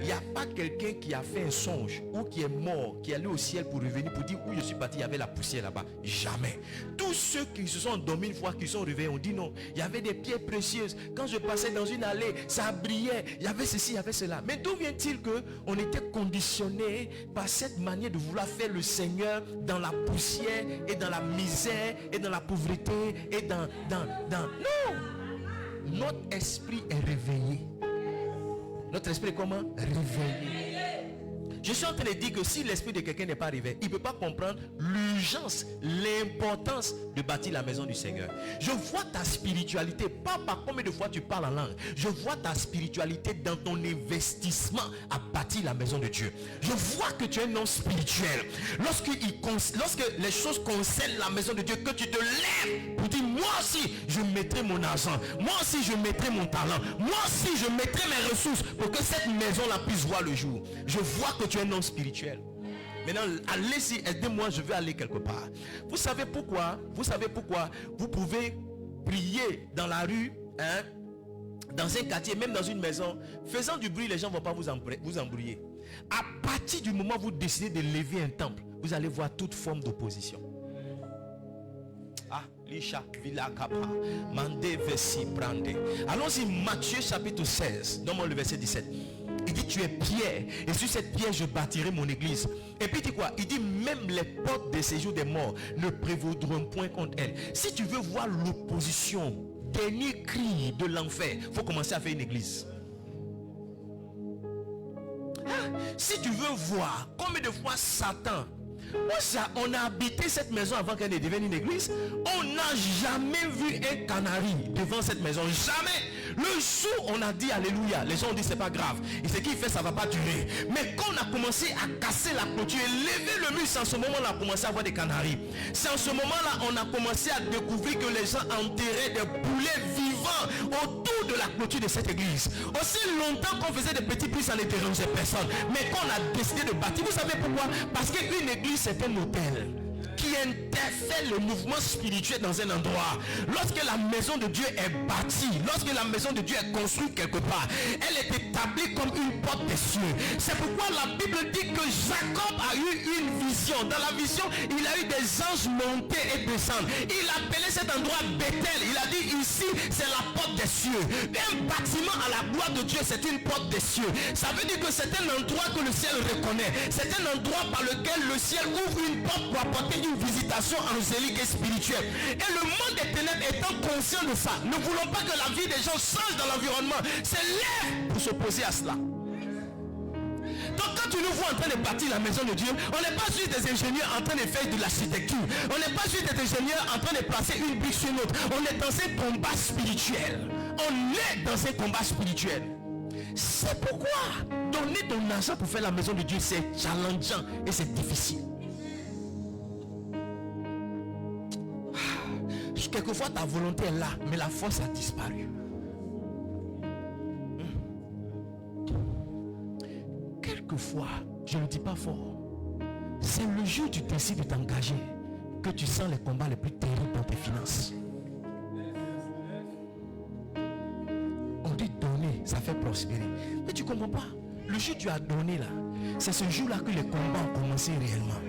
Il n'y a pas quelqu'un qui a fait un songe ou qui est mort, qui est allé au ciel pour revenir, pour dire où je suis parti, il y avait la poussière là-bas. Jamais. Tous ceux qui se sont endormis une fois, qui sont réveillés, ont dit non. Il y avait des pierres précieuses. Quand je passais dans une allée, ça brillait. Il y avait ceci, il y avait cela. Mais d'où vient-il que on était conditionné par cette manière de vouloir faire le Seigneur dans la poussière et dans la misère et dans la pauvreté et dans... Non! Notre esprit est réveillé. Notre esprit est comment? Réveillé. Je suis en train de dire que si l'esprit de quelqu'un n'est pas réveillé, il ne peut pas comprendre l'urgence, l'importance de bâtir la maison du Seigneur. Je vois ta spiritualité, pas par combien de fois tu parles en langue. Je vois ta spiritualité dans ton investissement à bâtir la maison de Dieu. Je vois que tu es un homme spirituel. Lorsque les choses concernent la maison de Dieu, que tu te lèves pour dire, moi aussi je mettrai mon argent, moi aussi je mettrai mon talent, moi aussi je mettrai mes ressources pour que cette maison là puisse voir le jour. Je vois que tu es un homme spirituel. Maintenant, allez-y, aidez-moi, je vais aller quelque part. Vous savez pourquoi? Vous pouvez prier dans la rue, hein, dans un quartier, même dans une maison, faisant du bruit, les gens ne vont pas vous embrouiller. À partir du moment où vous décidez de lever un temple, vous allez voir toute forme d'opposition. Ah, Lisha, Villa Kappa, Mande Vessi Brande. Allons-y, Matthieu chapitre 16, donne-moi le verset 17. Il dit tu es pierre et sur cette pierre je bâtirai mon église. Et puis il dit quoi? Il dit même les portes des séjours des morts ne prévaudront point contre elle. Si tu veux voir l'opposition, dernier cri de l'enfer, il faut commencer à faire une église. Si tu veux voir combien de fois Satan, on a habité cette maison avant qu'elle ne devienne une église, on n'a jamais vu un canari devant cette maison, jamais. Le jour on a dit alléluia, les gens ont dit c'est pas grave, et ce qu'il fait ça va pas durer. Mais quand on a commencé à casser la clôture et lever le mur, c'est en ce moment là on a commencé à voir des canaris. C'est en ce moment là on a commencé à découvrir que les gens enterraient des poulets vivants autour de la clôture de cette église. Aussi longtemps qu'on faisait des petits puits, ça ne dérangeait personne. Mais quand on a décidé de bâtir, vous savez pourquoi? Parce qu'une église c'est un hôtel qui interfère le mouvement spirituel dans un endroit. Lorsque la maison de Dieu est bâtie, lorsque la maison de Dieu est construite quelque part, elle est établie comme une porte des cieux. C'est pourquoi la Bible dit que Jacob a eu une vision. Dans la vision, il a eu des anges monter et descendre. Il appelait cet endroit Bethel. Il a dit ici, c'est la porte des cieux. Un bâtiment à la gloire de Dieu, c'est une porte des cieux. Ça veut dire que c'est un endroit que le ciel reconnaît. C'est un endroit par lequel le ciel ouvre une porte pour apporter une visitation angélique et spirituelle. Et le monde des ténèbres étant conscient de ça, ne voulons pas que la vie des gens change dans l'environnement, c'est l'air pour s'opposer à cela. Donc quand tu nous vois en train de bâtir la maison de Dieu, on n'est pas juste des ingénieurs en train de faire de l'architecture, on n'est pas juste des ingénieurs en train de placer une brique sur une autre, on est dans un combat spirituel. On est dans un combat spirituel. C'est pourquoi donner ton argent pour faire la maison de Dieu, c'est challengeant et c'est difficile. Quelquefois ta volonté est là, mais la force a disparu. Quelquefois, je ne le dis pas fort, c'est le jour où tu décides de t'engager que tu sens les combats les plus terribles dans tes finances. On dit donner, ça fait prospérer. Mais tu ne comprends pas. Le jour où tu as donné là, c'est ce jour-là que les combats ont commencé réellement.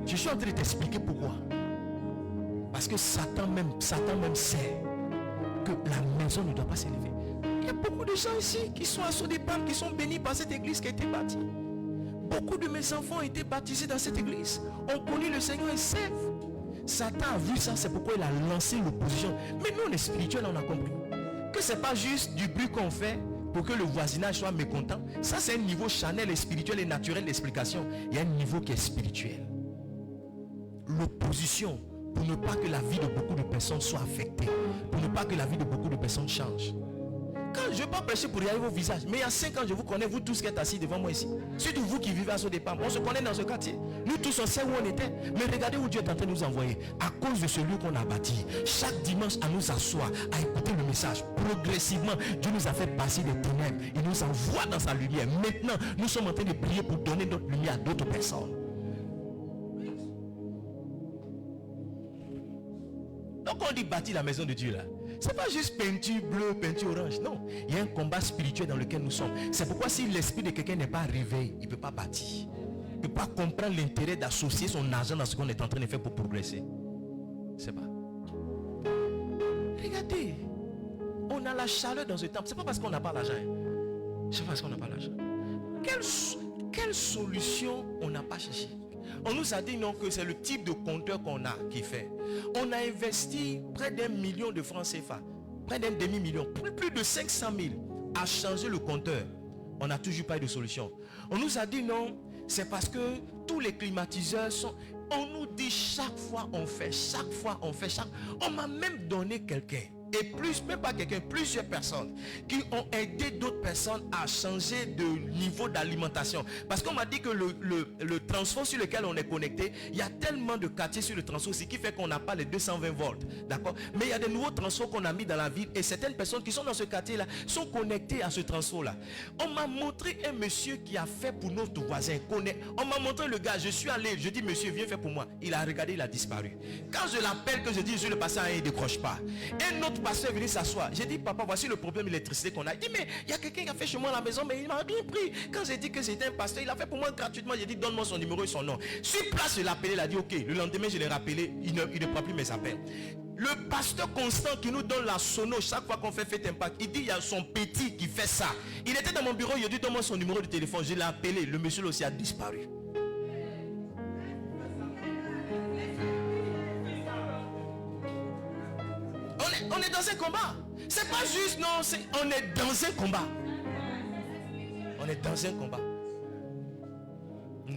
Je suis en train de t'expliquer pourquoi. Parce que Satan même sait que la maison ne doit pas s'élever. Il y a beaucoup de gens ici qui sont à Sodépam, qui sont bénis par cette église qui a été bâtie. Beaucoup de mes enfants ont été baptisés dans cette église. On connaît le Seigneur et servent. Satan a vu ça, c'est pourquoi il a lancé l'opposition. Mais nous, les spirituels, on a compris que c'est pas juste du bruit qu'on fait pour que le voisinage soit mécontent. Ça, c'est un niveau charnel et spirituel et naturel d'explication. Il y a un niveau qui est spirituel. L'opposition, pour ne pas que la vie de beaucoup de personnes soit affectée, pour ne pas que la vie de beaucoup de personnes change. Quand je ne vais pas prêcher pour regarder vos visages, mais il y a 5 ans, je vous connais, vous tous qui êtes assis devant moi ici. Surtout vous qui vivez à Sodépam, on se connaît dans ce quartier. Nous tous, on sait où on était. Mais regardez où Dieu est en train de nous envoyer. À cause de ce lieu qu'on a bâti, chaque dimanche, à nous asseoir, à écouter le message. Progressivement, Dieu nous a fait passer des ténèbres. Il nous envoie dans sa lumière. Maintenant, nous sommes en train de prier pour donner notre lumière à d'autres personnes. Donc on dit bâtir la maison de Dieu là. C'est pas juste peinture bleue, peinture orange. Non. Il y a un combat spirituel dans lequel nous sommes. C'est pourquoi si l'esprit de quelqu'un n'est pas réveillé, il ne peut pas bâtir. Il ne peut pas comprendre l'intérêt d'associer son argent dans ce qu'on est en train de faire pour progresser. C'est pas. Regardez. On a la chaleur dans ce temple. C'est pas parce qu'on n'a pas l'argent. C'est pas parce qu'on n'a pas l'argent. Quelle solution on n'a pas cherché? On nous a dit non que c'est le type de compteur qu'on a qui fait. On a investi près d'1 million de francs CFA, près d'un demi-million, plus de 500 000 à changer le compteur. On n'a toujours pas eu de solution. On nous a dit non, c'est parce que tous les climatiseurs sont... On nous dit chaque fois on fait, On m'a même donné quelqu'un. Et plus, même pas quelqu'un, plusieurs personnes qui ont aidé d'autres personnes à changer de niveau d'alimentation. Parce qu'on m'a dit que le transfo sur lequel on est connecté, il y a tellement de quartiers sur le transfo, ce qui fait qu'on n'a pas les 220 volts. D'accord? Mais il y a des nouveaux transfos qu'on a mis dans la ville et certaines personnes qui sont dans ce quartier-là sont connectées à ce transfo-là. On m'a montré un monsieur qui a fait pour notre voisin. On m'a montré le gars, je suis allé, je dis monsieur viens faire pour moi. Il a regardé, il a disparu. Quand je l'appelle, que je dis je le passe à un, il ne décroche pas. Un autre pasteur est venu s'asseoir. J'ai dit papa voici le problème d'électricité qu'on a. Il dit mais il y a quelqu'un qui a fait chez moi à la maison mais il m'a rien pris. Quand j'ai dit que c'était un pasteur, il a fait pour moi gratuitement. J'ai dit donne-moi son numéro et son nom. Sur place je l'ai appelé, il a dit ok. Le lendemain je l'ai rappelé, il ne prend plus mes appels. Le pasteur Constant qui nous donne la sono chaque fois qu'on fait Fête Impact, il dit il y a son petit qui fait ça. Il était dans mon bureau, il a dit donne-moi son numéro de téléphone. Je l'ai appelé, le monsieur aussi a disparu. On est dans un combat. C'est pas juste, non, on est dans un combat. On est dans un combat.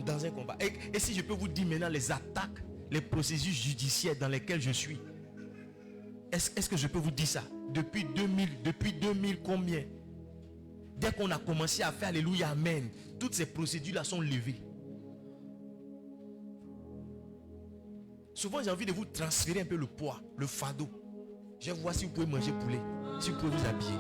Dans un combat. Et si je peux vous dire maintenant les attaques, les procédures judiciaires dans lesquelles je suis. Est-ce que je peux vous dire ça? Depuis 2000 combien? Dès qu'on a commencé à faire Alléluia, Amen, toutes ces procédures-là sont levées. Souvent, j'ai envie de vous transférer un peu le poids, le fardeau. Je vais voir si vous pouvez manger poulet, si vous pouvez vous habiller.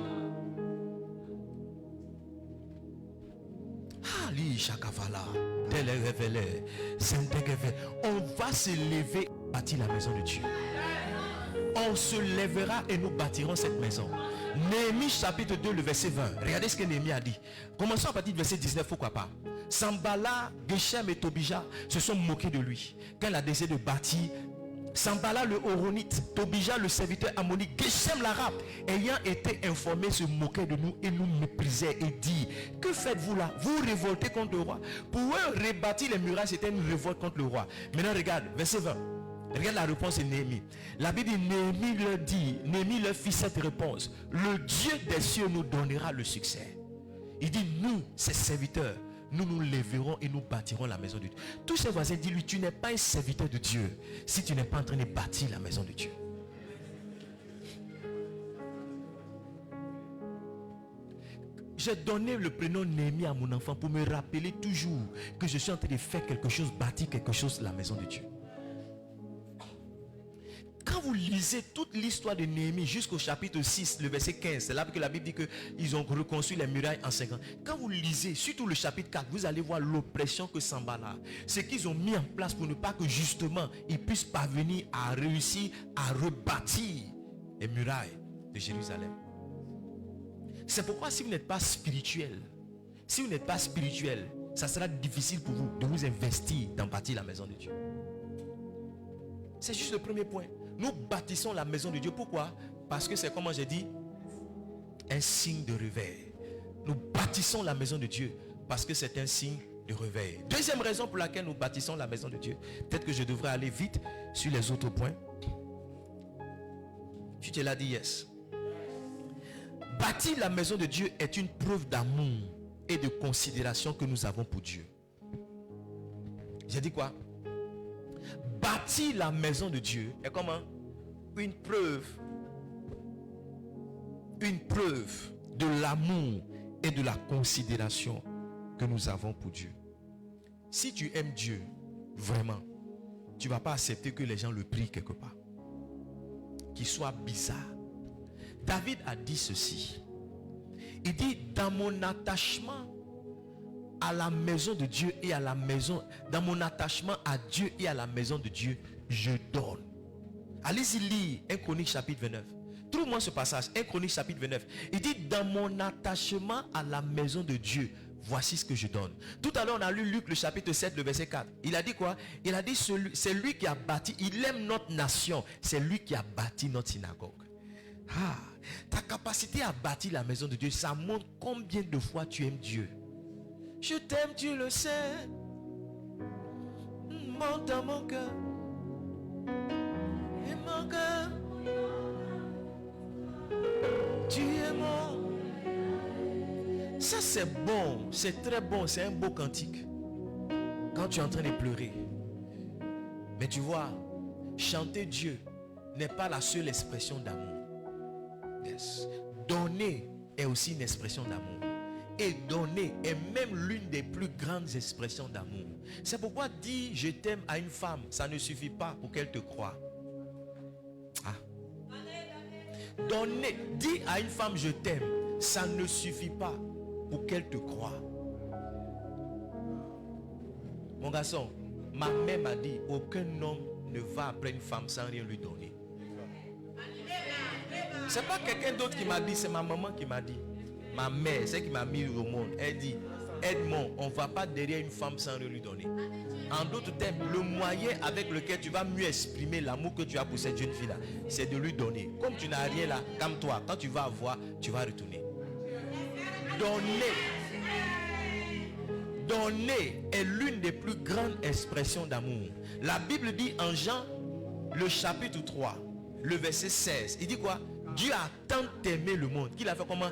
On va se lever et bâtir la maison de Dieu. On se lèvera et nous bâtirons cette maison. Néhémie chapitre 2, le verset 20. Regardez ce que Néhémie a dit. Commençons à partir du verset 19, pourquoi pas. Sambala, Geshem et Tobija se sont moqués de lui. Quand il a décidé de bâtir, Sambala le Horonite, Tobija le serviteur ammonite, Geshem l'arabe, ayant été informé, se moquait de nous et nous méprisait et dit: que faites-vous là? Vous révoltez contre le roi. Pour eux, rebâtir les murailles, c'était une révolte contre le roi. Maintenant, regarde, verset 20. Regarde la réponse de Néhémie. La Bible dit, Néhémie leur fit cette réponse: le Dieu des cieux nous donnera le succès. Il dit, nous, ses serviteurs, nous nous lèverons et nous bâtirons la maison de Dieu. Tous ses voisins disent lui, tu n'es pas un serviteur de Dieu si tu n'es pas en train de bâtir la maison de Dieu. J'ai donné le prénom Néhémie à mon enfant pour me rappeler toujours que je suis en train de faire quelque chose, bâtir quelque chose, la maison de Dieu. Quand vous lisez toute l'histoire de Néhémie jusqu'au chapitre 6, le verset 15, c'est là que la Bible dit qu'ils ont reconstruit les murailles en 5 ans. Quand vous lisez surtout le chapitre 4, vous allez voir l'oppression que Sambala, ce qu'ils ont mis en place pour ne pas que justement ils puissent parvenir à réussir à rebâtir les murailles de Jérusalem. C'est pourquoi si vous n'êtes pas spirituel, ça sera difficile pour vous de vous investir dans bâtir la maison de Dieu. C'est juste le premier point. Nous bâtissons la maison de Dieu. Pourquoi? Parce que c'est, comme j'ai dit, un signe de réveil. Nous bâtissons la maison de Dieu parce que c'est un signe de réveil. Deuxième raison pour laquelle nous bâtissons la maison de Dieu. Peut-être que je devrais aller vite sur les autres points. Tu te l'as dit, yes. Bâtir la maison de Dieu est une preuve d'amour et de considération que nous avons pour Dieu. J'ai dit quoi? Bâtir la maison de Dieu est comme une preuve de l'amour et de la considération que nous avons pour Dieu. Si tu aimes Dieu vraiment, tu ne vas pas accepter que les gens le prient quelque part, qu'il soit bizarre. David a dit ceci. Il dit: dans mon attachement à la maison de Dieu et à la maison, dans mon attachement à Dieu et à la maison de Dieu, je donne. Allez-y lire 1 Chronique chapitre 29. Trouve-moi ce passage, 1 Chronique chapitre 29. Il dit: dans mon attachement à la maison de Dieu, voici ce que je donne. Tout à l'heure on a lu Luc le chapitre 7, le verset 4. Il a dit quoi? Il a dit, c'est lui qui a bâti, il aime notre nation, c'est lui qui a bâti notre synagogue. Ta capacité à bâtir la maison de Dieu, ça montre combien de fois tu aimes Dieu. Je t'aime, tu le sais. Monte dans mon cœur. Et mon cœur. Tu es mon. Ça c'est bon, c'est très bon, c'est un beau cantique. Quand tu es en train de pleurer. Mais tu vois, chanter Dieu n'est pas la seule expression d'amour. Yes. Donner est aussi une expression d'amour. Et donner est même l'une des plus grandes expressions d'amour. C'est pourquoi dire je t'aime à une femme, ça ne suffit pas pour qu'elle te croie. Donner, dire à une femme je t'aime, ça ne suffit pas pour qu'elle te croie. Mon garçon, ma mère m'a dit aucun homme ne va après une femme sans rien lui donner. C'est pas quelqu'un d'autre qui m'a dit, c'est ma maman qui m'a dit. Ma mère, c'est qui m'a mis au monde. Elle dit, aide-moi, on ne va pas derrière une femme sans rien lui donner. En d'autres termes, le moyen avec lequel tu vas mieux exprimer l'amour que tu as pour cette jeune fille-là, c'est de lui donner. Comme tu n'as rien là, calme-toi. Quand tu vas avoir, tu vas retourner. Donner est l'une des plus grandes expressions d'amour. La Bible dit en Jean, le chapitre 3, le verset 16, il dit quoi? Dieu a tant aimé le monde qu'il a fait comment?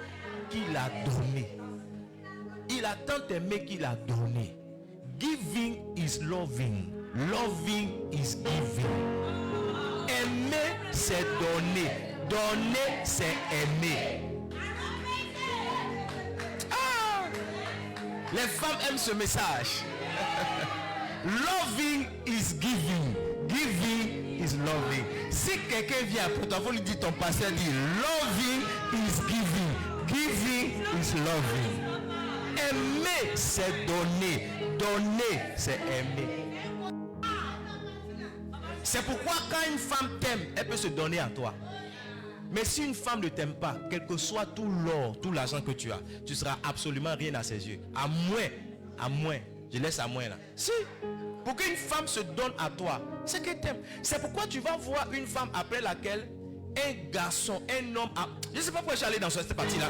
Qu'il a donné. Il a tant aimé qu'il a donné. Giving is loving. Loving is giving. Aimer, c'est donner. Donner, c'est aimer. Ah! Les femmes aiment ce message. Loving is giving. Giving is loving. Si quelqu'un vient pour toi, vous lui dites, ton pasteur dit, loving is giving. Giving is loving. Aimer, c'est donner. Donner, c'est aimer. C'est pourquoi quand une femme t'aime, elle peut se donner à toi. Mais si une femme ne t'aime pas, quel que soit tout l'or, tout l'argent que tu as, tu seras absolument rien à ses yeux. À moins, je laisse à moins là. Si, pour qu'une femme se donne à toi, c'est qu'elle t'aime. C'est pourquoi tu vas voir une femme après laquelle un garçon, un homme, je ne sais pas pourquoi je suis allé dans cette partie-là.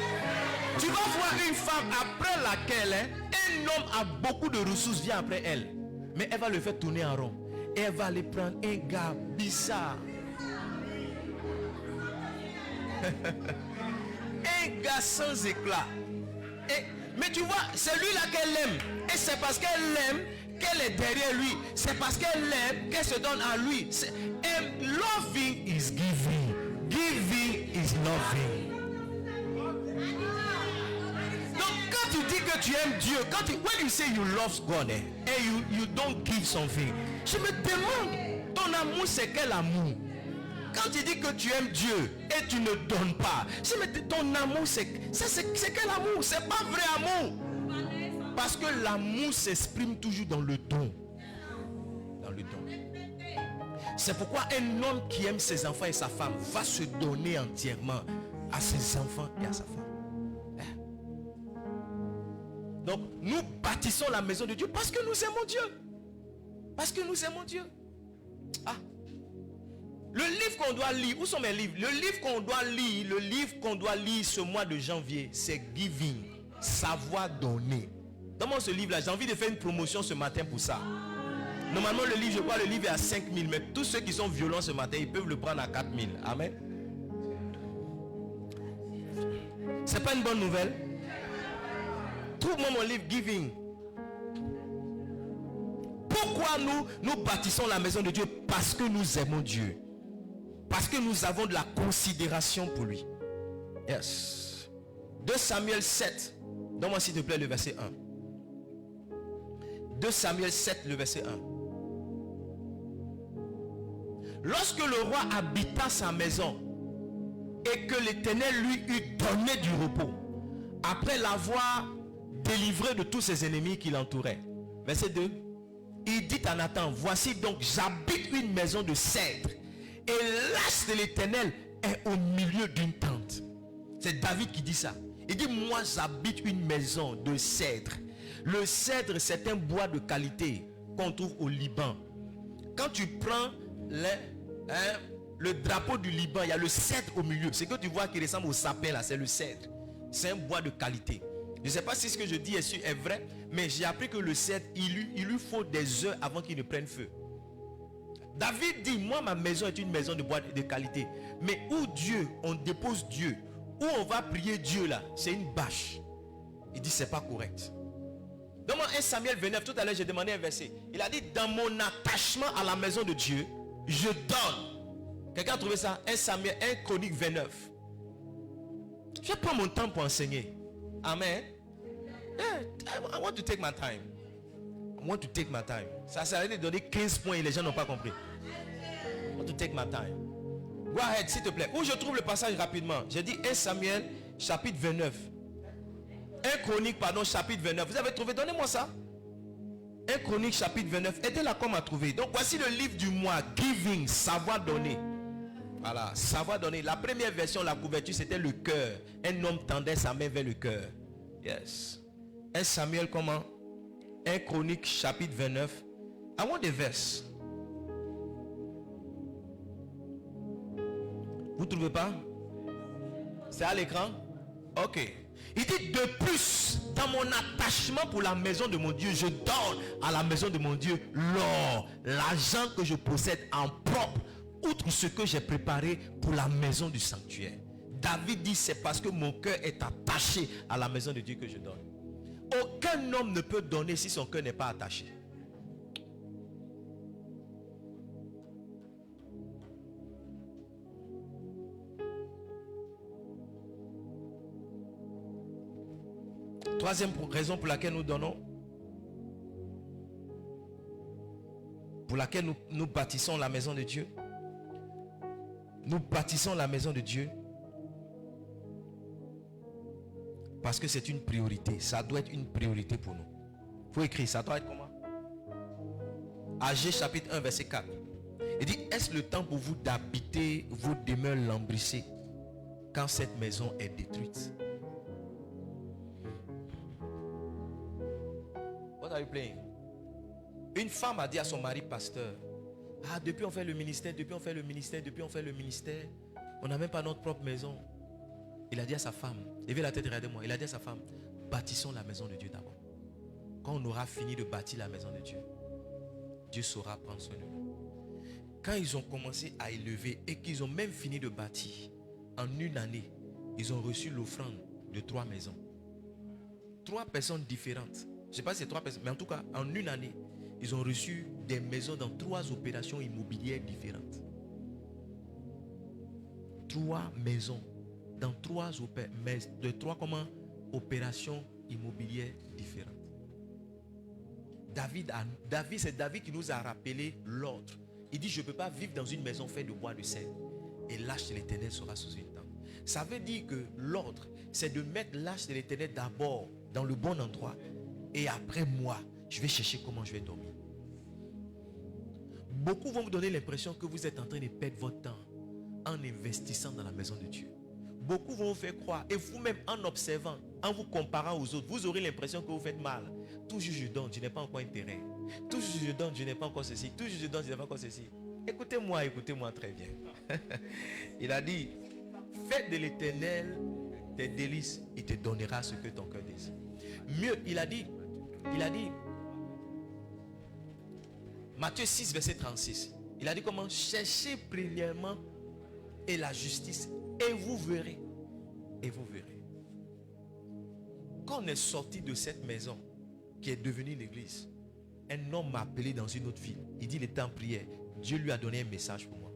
Tu vas voir une femme après laquelle un homme a beaucoup de ressources vient après elle. Mais elle va le faire tourner en rond. Et elle va aller prendre un gars bizarre. Un gars sans éclat. Mais tu vois, c'est lui là qu'elle aime. Et c'est parce qu'elle l'aime qu'elle est derrière lui. C'est parce qu'elle l'aime qu'elle se donne à lui. And loving is giving. Giving is loving. Donc quand tu dis que tu aimes Dieu, when you say you love God and you don't give something, je me demande, ton amour c'est quel amour? Quand tu dis que tu aimes Dieu et tu ne donnes pas, je me dis, ton amour c'est quel amour? C'est pas vrai amour. Parce que l'amour s'exprime toujours dans le don. Dans le don. C'est pourquoi un homme qui aime ses enfants et sa femme va se donner entièrement à ses enfants et à sa femme. Donc nous bâtissons la maison de Dieu parce que nous aimons Dieu. Parce que nous aimons Dieu. Le livre qu'on doit lire, où sont mes livres? Le livre qu'on doit lire ce mois de janvier, c'est Giving, savoir donner. Dans ce livre là, j'ai envie de faire une promotion ce matin pour ça. Normalement le livre, je crois le livre est à 5 000, mais tous ceux qui sont violents ce matin, ils peuvent le prendre à 4 000. Amen. C'est pas une bonne nouvelle? Trouve-moi mon livre Giving. Pourquoi nous bâtissons la maison de Dieu? Parce que nous aimons Dieu. Parce que nous avons de la considération pour lui. Yes. 2 Samuel 7. Donne-moi s'il te plaît le verset 1. 2 Samuel 7, le verset 1. Lorsque le roi habita sa maison et que l'Éternel lui eut donné du repos, après l'avoir délivré de tous ses ennemis qui l'entouraient. Verset 2. Il dit à Nathan, voici donc j'habite une maison de cèdre et l'âge de l'Éternel est au milieu d'une tente. C'est David qui dit ça. Il dit, moi j'habite une maison de cèdre. Le cèdre, c'est un bois de qualité qu'on trouve au Liban. Quand tu prends le drapeau du Liban, il y a le cèdre au milieu. Ce que tu vois qui ressemble au sapin là, c'est le cèdre. C'est un bois de qualité. Je ne sais pas si ce que je dis est vrai, mais j'ai appris que le cèdre, il lui faut des heures avant qu'il ne prenne feu. David dit, moi ma maison est une maison de bois de qualité. Mais où Dieu, on dépose Dieu, où on va prier Dieu là, c'est une bâche. Il dit, c'est pas correct. Dans mon 1 Samuel 29, tout à l'heure j'ai demandé un verset. Il a dit, dans mon attachement à la maison de Dieu, je donne. Quelqu'un a trouvé ça? 1 Chronique 29. Je prends mon temps pour enseigner. Amen. I want to take my time. I want to take my time. Ça sert à rien de donner 15 points et les gens n'ont pas compris. I want to take my time. Go ahead, s'il te plaît. Où je trouve le passage rapidement? J'ai dit 1 Samuel chapitre 29. 1 Chronique, pardon, chapitre 29. Vous avez trouvé? Donnez-moi ça. 1 Chronique, chapitre 29. Aidez-la comme à trouver. Donc voici le livre du mois. Giving, savoir donner. Voilà, savoir donner. La première version, la couverture, c'était le cœur. Un homme tendait sa main vers le cœur. Yes. 1 Samuel comment? 1 Chronique chapitre 29. I want des versets. Vous ne trouvez pas? C'est à l'écran? Ok. Il dit de plus, dans mon attachement pour la maison de mon Dieu, je donne à la maison de mon Dieu l'or, l'argent que je possède en propre, outre ce que j'ai préparé pour la maison du sanctuaire. David dit, c'est parce que mon cœur est attaché à la maison de Dieu que je donne. Aucun homme ne peut donner si son cœur n'est pas attaché. Troisième raison pour laquelle nous donnons, pour laquelle nous bâtissons la maison de Dieu. Nous bâtissons la maison de Dieu parce que c'est une priorité. Ça doit être une priorité pour nous. Il faut écrire, ça doit être comment? Agé chapitre 1 verset 4. Il dit, est-ce le temps pour vous d'habiter vos demeures lambrissées quand cette maison est détruite? What are you playing? Une femme a dit à son mari pasteur, ah, depuis on fait le ministère, on n'a même pas notre propre maison. Il a dit à sa femme, levez la tête, regardez-moi, il a dit à sa femme, bâtissons la maison de Dieu d'abord. Quand on aura fini de bâtir la maison de Dieu, Dieu saura prendre soin de nous. Quand ils ont commencé à élever et qu'ils ont même fini de bâtir, en une année, ils ont reçu l'offrande de 3 maisons. 3 personnes différentes. Je ne sais pas si c'est 3 personnes, mais en tout cas, en une année, ils ont reçu des maisons dans 3 opérations immobilières différentes. 3 maisons dans 3 opérations immobilières différentes. C'est David qui nous a rappelé l'ordre. Il dit, je ne peux pas vivre dans une maison faite de bois de cèdre. Et l'arche de l'Éternel sera sous une tente. Ça veut dire que l'ordre, c'est de mettre l'arche de l'Éternel d'abord dans le bon endroit. Et après moi, je vais chercher comment je vais dormir. Beaucoup vont vous donner l'impression que vous êtes en train de perdre votre temps en investissant dans la maison de Dieu. Beaucoup vont vous faire croire, et vous-même en observant, en vous comparant aux autres, vous aurez l'impression que vous faites mal. Toujours je donne, je n'ai pas encore intérêt. Toujours je donne, je n'ai pas encore ceci. Toujours je donne, je n'ai pas encore ceci. Écoutez-moi très bien. Il a dit, fais de l'Éternel tes délices, il te donnera ce que ton cœur désire. Mieux, il a dit, Matthieu 6, verset 36. Il a dit comment? Cherchez premièrement et la justice et vous verrez. Et vous verrez. Quand on est sorti de cette maison qui est devenue une église, un homme m'a appelé dans une autre ville. Il dit, il était en prière. Dieu lui a donné un message pour moi.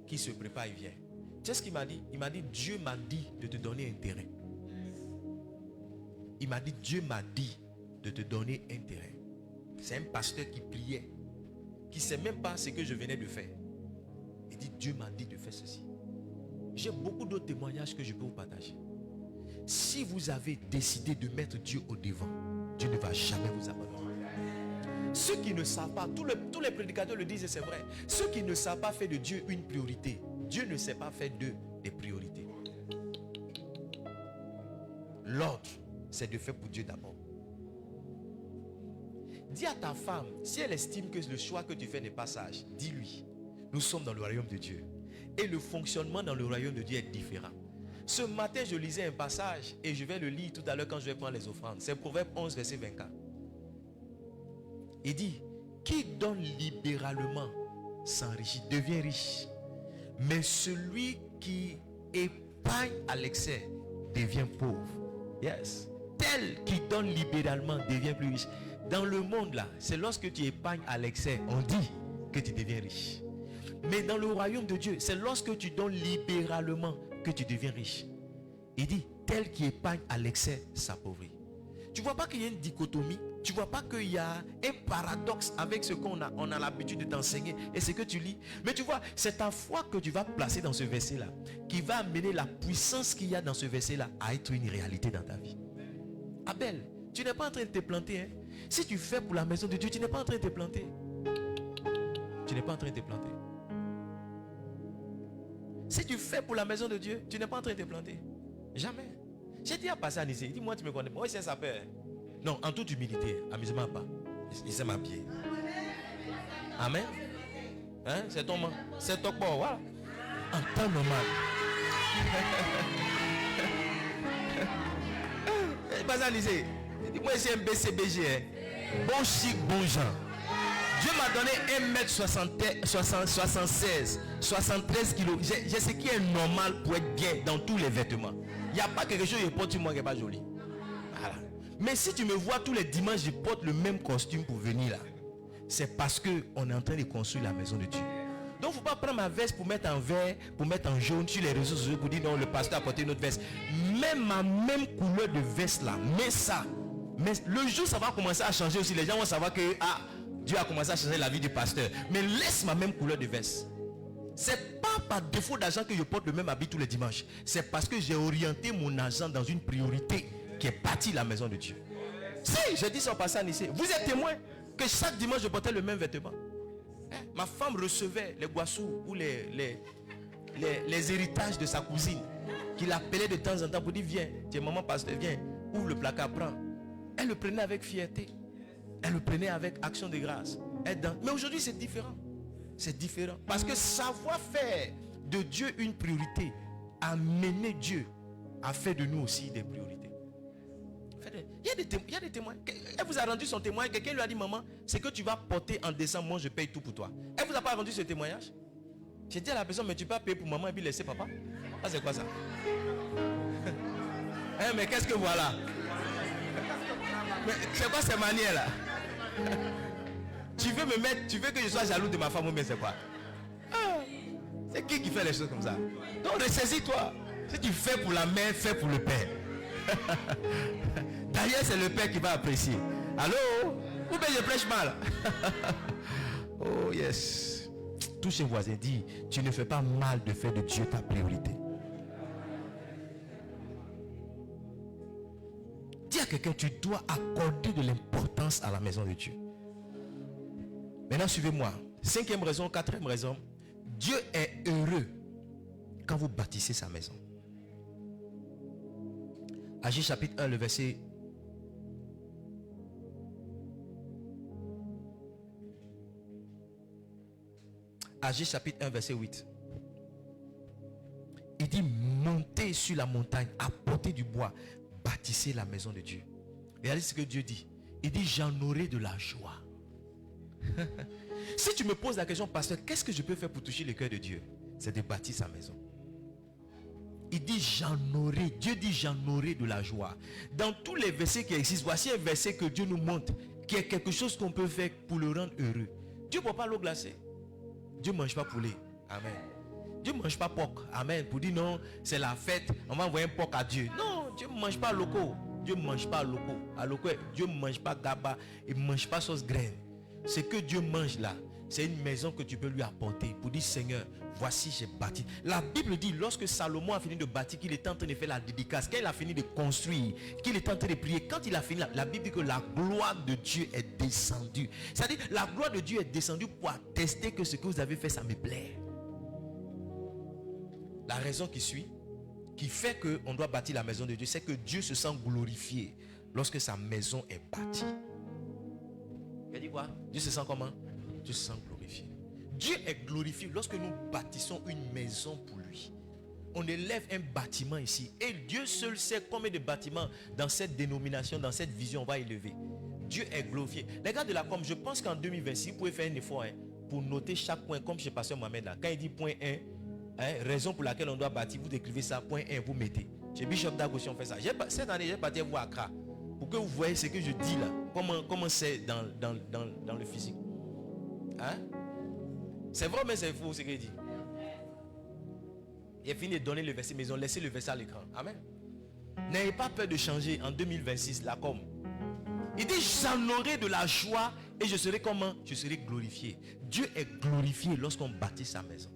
Qui se prépare, il vient. Tu sais ce qu'il m'a dit? Il m'a dit, Dieu m'a dit de te donner un terrain. Il m'a dit, Dieu m'a dit de te donner un terrain. C'est un pasteur qui priait, qui ne sait même pas ce que je venais de faire. Il dit, Dieu m'a dit de faire ceci. J'ai beaucoup d'autres témoignages que je peux vous partager. Si vous avez décidé de mettre Dieu au devant, Dieu ne va jamais vous abandonner. Ceux qui ne savent pas, tous les prédicateurs le disent et c'est vrai. Ceux qui ne savent pas faire de Dieu une priorité, Dieu ne sait pas faire d'eux des priorités. L'ordre, c'est de faire pour Dieu d'abord. Dis à ta femme, si elle estime que le choix que tu fais n'est pas sage, dis-lui, nous sommes dans le royaume de Dieu. Et le fonctionnement dans le royaume de Dieu est différent. Ce matin, je lisais un passage et je vais le lire tout à l'heure quand je vais prendre les offrandes. C'est Proverbe 11, verset 24. Il dit, qui donne libéralement s'enrichit, devient riche. Mais celui qui épargne à l'excès devient pauvre. Yes. Tel qui donne libéralement devient plus riche. Dans le monde là, c'est lorsque tu épargnes à l'excès, on dit que tu deviens riche. Mais dans le royaume de Dieu, c'est lorsque tu donnes libéralement que tu deviens riche. Il dit, tel qui épargne à l'excès s'appauvrit. Tu ne vois pas qu'il y a une dichotomie? Tu ne vois pas qu'il y a un paradoxe avec ce qu'on a l'habitude de t'enseigner et ce que tu lis? Mais tu vois, c'est ta foi que tu vas placer dans ce verset-là qui va amener la puissance qu'il y a dans ce verset-là à être une réalité dans ta vie. Abel, tu n'es pas en train de te planter. Hein? Si tu fais pour la maison de Dieu, tu n'es pas en train de te planter. Tu n'es pas en train de te planter. Si tu fais pour la maison de Dieu, tu n'es pas en train de te planter. Jamais. J'ai dit à passer à Nice, il dit, moi tu me connais pas. Oui, c'est ça peur. Non, en toute humilité, amusement pas. Il s'est m'habiller. Amen. Hein? C'est ton man. C'est ton corps, voilà. En temps normal. Passer à Nice. Il dit, moi c'est un BCBG. Hein. Bon chic, bon genre. Dieu m'a donné 1m76, 73 kilos. J'ai ce qui est normal pour être bien dans tous les vêtements. Il n'y a pas quelque chose que je porte sur moi qui n'est pas joli. Voilà. Mais si tu me vois tous les dimanches, je porte le même costume pour venir là. C'est parce qu'on est en train de construire la maison de Dieu. Donc il ne faut pas prendre ma veste pour mettre en vert, pour mettre en jaune sur les réseaux sociaux pour dire non, le pasteur a porté une autre veste. Même ma même couleur de veste là, mais ça. Mais le jour ça va commencer à changer aussi, les gens vont savoir que Dieu a commencé à changer la vie du pasteur. Mais laisse ma même couleur de veste. C'est pas par défaut d'argent que je porte le même habit tous les dimanches. C'est parce que j'ai orienté mon argent dans une priorité qui est bâtie la maison de Dieu. Si, je dis ça en passant ici. Vous êtes témoin que chaque dimanche je portais le même vêtement. Ma femme recevait les boissons ou les héritages de sa cousine, qui l'appelait de temps en temps pour dire viens, tiens maman pasteur, viens, ouvre le placard, prends. Elle le prenait avec fierté. Elle le prenait avec action de grâce. Mais aujourd'hui c'est différent. C'est différent. Parce que savoir faire de Dieu une priorité, amener Dieu à faire de nous aussi des priorités. Il y a des témoins. Elle vous a rendu son témoignage. Quelqu'un lui a dit maman, c'est que tu vas porter en décembre, moi je paye tout pour toi. Elle vous a pas rendu ce témoignage? J'ai dit à la personne, mais tu peux pas payer pour maman et puis laisser papa. Ah, c'est quoi ça? Mais qu'est-ce que voilà? Mais c'est quoi ces manières là? Tu veux que je sois jaloux de ma femme ou bien c'est quoi? C'est qui fait les choses comme ça? Donc ressaisis-toi. Si tu fais pour la mère, fais pour le père. D'ailleurs c'est le père qui va apprécier. Allô? Ou bien je prêche mal? Oh yes. Touche un voisin, dis, tu ne fais pas mal de faire de Dieu ta priorité. Dis à quelqu'un, tu dois accorder de l'importance à la maison de Dieu. Maintenant, suivez-moi. 5e raison, 4e raison. Dieu est heureux quand vous bâtissez sa maison. Agis chapitre 1, le verset. Agis chapitre 1, verset 8. Il dit, montez sur la montagne, apportez du bois, bâtissez la maison de Dieu. Regardez ce que Dieu dit. Il dit, j'en aurai de la joie. Si tu me poses la question, pasteur, qu'est-ce que je peux faire pour toucher le cœur de Dieu? C'est de bâtir sa maison. Il dit j'en aurai. Dieu dit j'en aurai de la joie. Dans tous les versets qui existent, voici un verset que Dieu nous montre, qui est quelque chose qu'on peut faire pour le rendre heureux. Dieu ne boit pas l'eau glacée. Dieu ne mange pas poulet. Amen. Dieu ne mange pas porc. Amen. Pour dire non, c'est la fête, on va envoyer un porc à Dieu. Non, Dieu ne mange pas loco. Dieu ne mange pas loco. À loco, Dieu ne mange pas gaba. Il ne mange pas sauce graine. Ce que Dieu mange là, c'est une maison que tu peux lui apporter pour dire Seigneur, voici j'ai bâti. La Bible dit lorsque Salomon a fini de bâtir, qu'il était en train de faire la dédicace, quand il a fini de construire, qu'il était en train de prier, quand il a fini, la Bible dit que la gloire de Dieu est descendue. C'est-à-dire la gloire de Dieu est descendue pour attester que ce que vous avez fait, ça me plaît. La raison qui suit, qui fait qu'on doit bâtir la maison de Dieu, c'est que Dieu se sent glorifié lorsque sa maison est bâtie. Il a dit quoi? Dieu se sent comment? Dieu se sent glorifié. Dieu est glorifié lorsque nous bâtissons une maison pour lui. On élève un bâtiment ici. Et Dieu seul sait combien de bâtiments dans cette dénomination, dans cette vision on va élever. Dieu est glorifié. Les gars de la com, je pense qu'en 2026, vous pouvez faire un effort pour noter chaque point, comme chez Pasteur Mohamed là. Quand il dit point 1, raison pour laquelle on doit bâtir, vous écrivez ça, point 1, vous mettez. Chez Bishop Dag aussi on fait ça. Cette année, j'ai parti vous à Accra. Pour que vous voyez ce que je dis là. Comment c'est dans le physique. Hein? C'est vrai mais c'est faux ce qu'il dit. Il a fini de donner le verset, mais ils ont laissé le verset à l'écran. Amen. N'ayez pas peur de changer en 2026 la com. Il dit j'en aurai de la joie et je serai comment? Je serai glorifié. Dieu est glorifié lorsqu'on bâtit sa maison.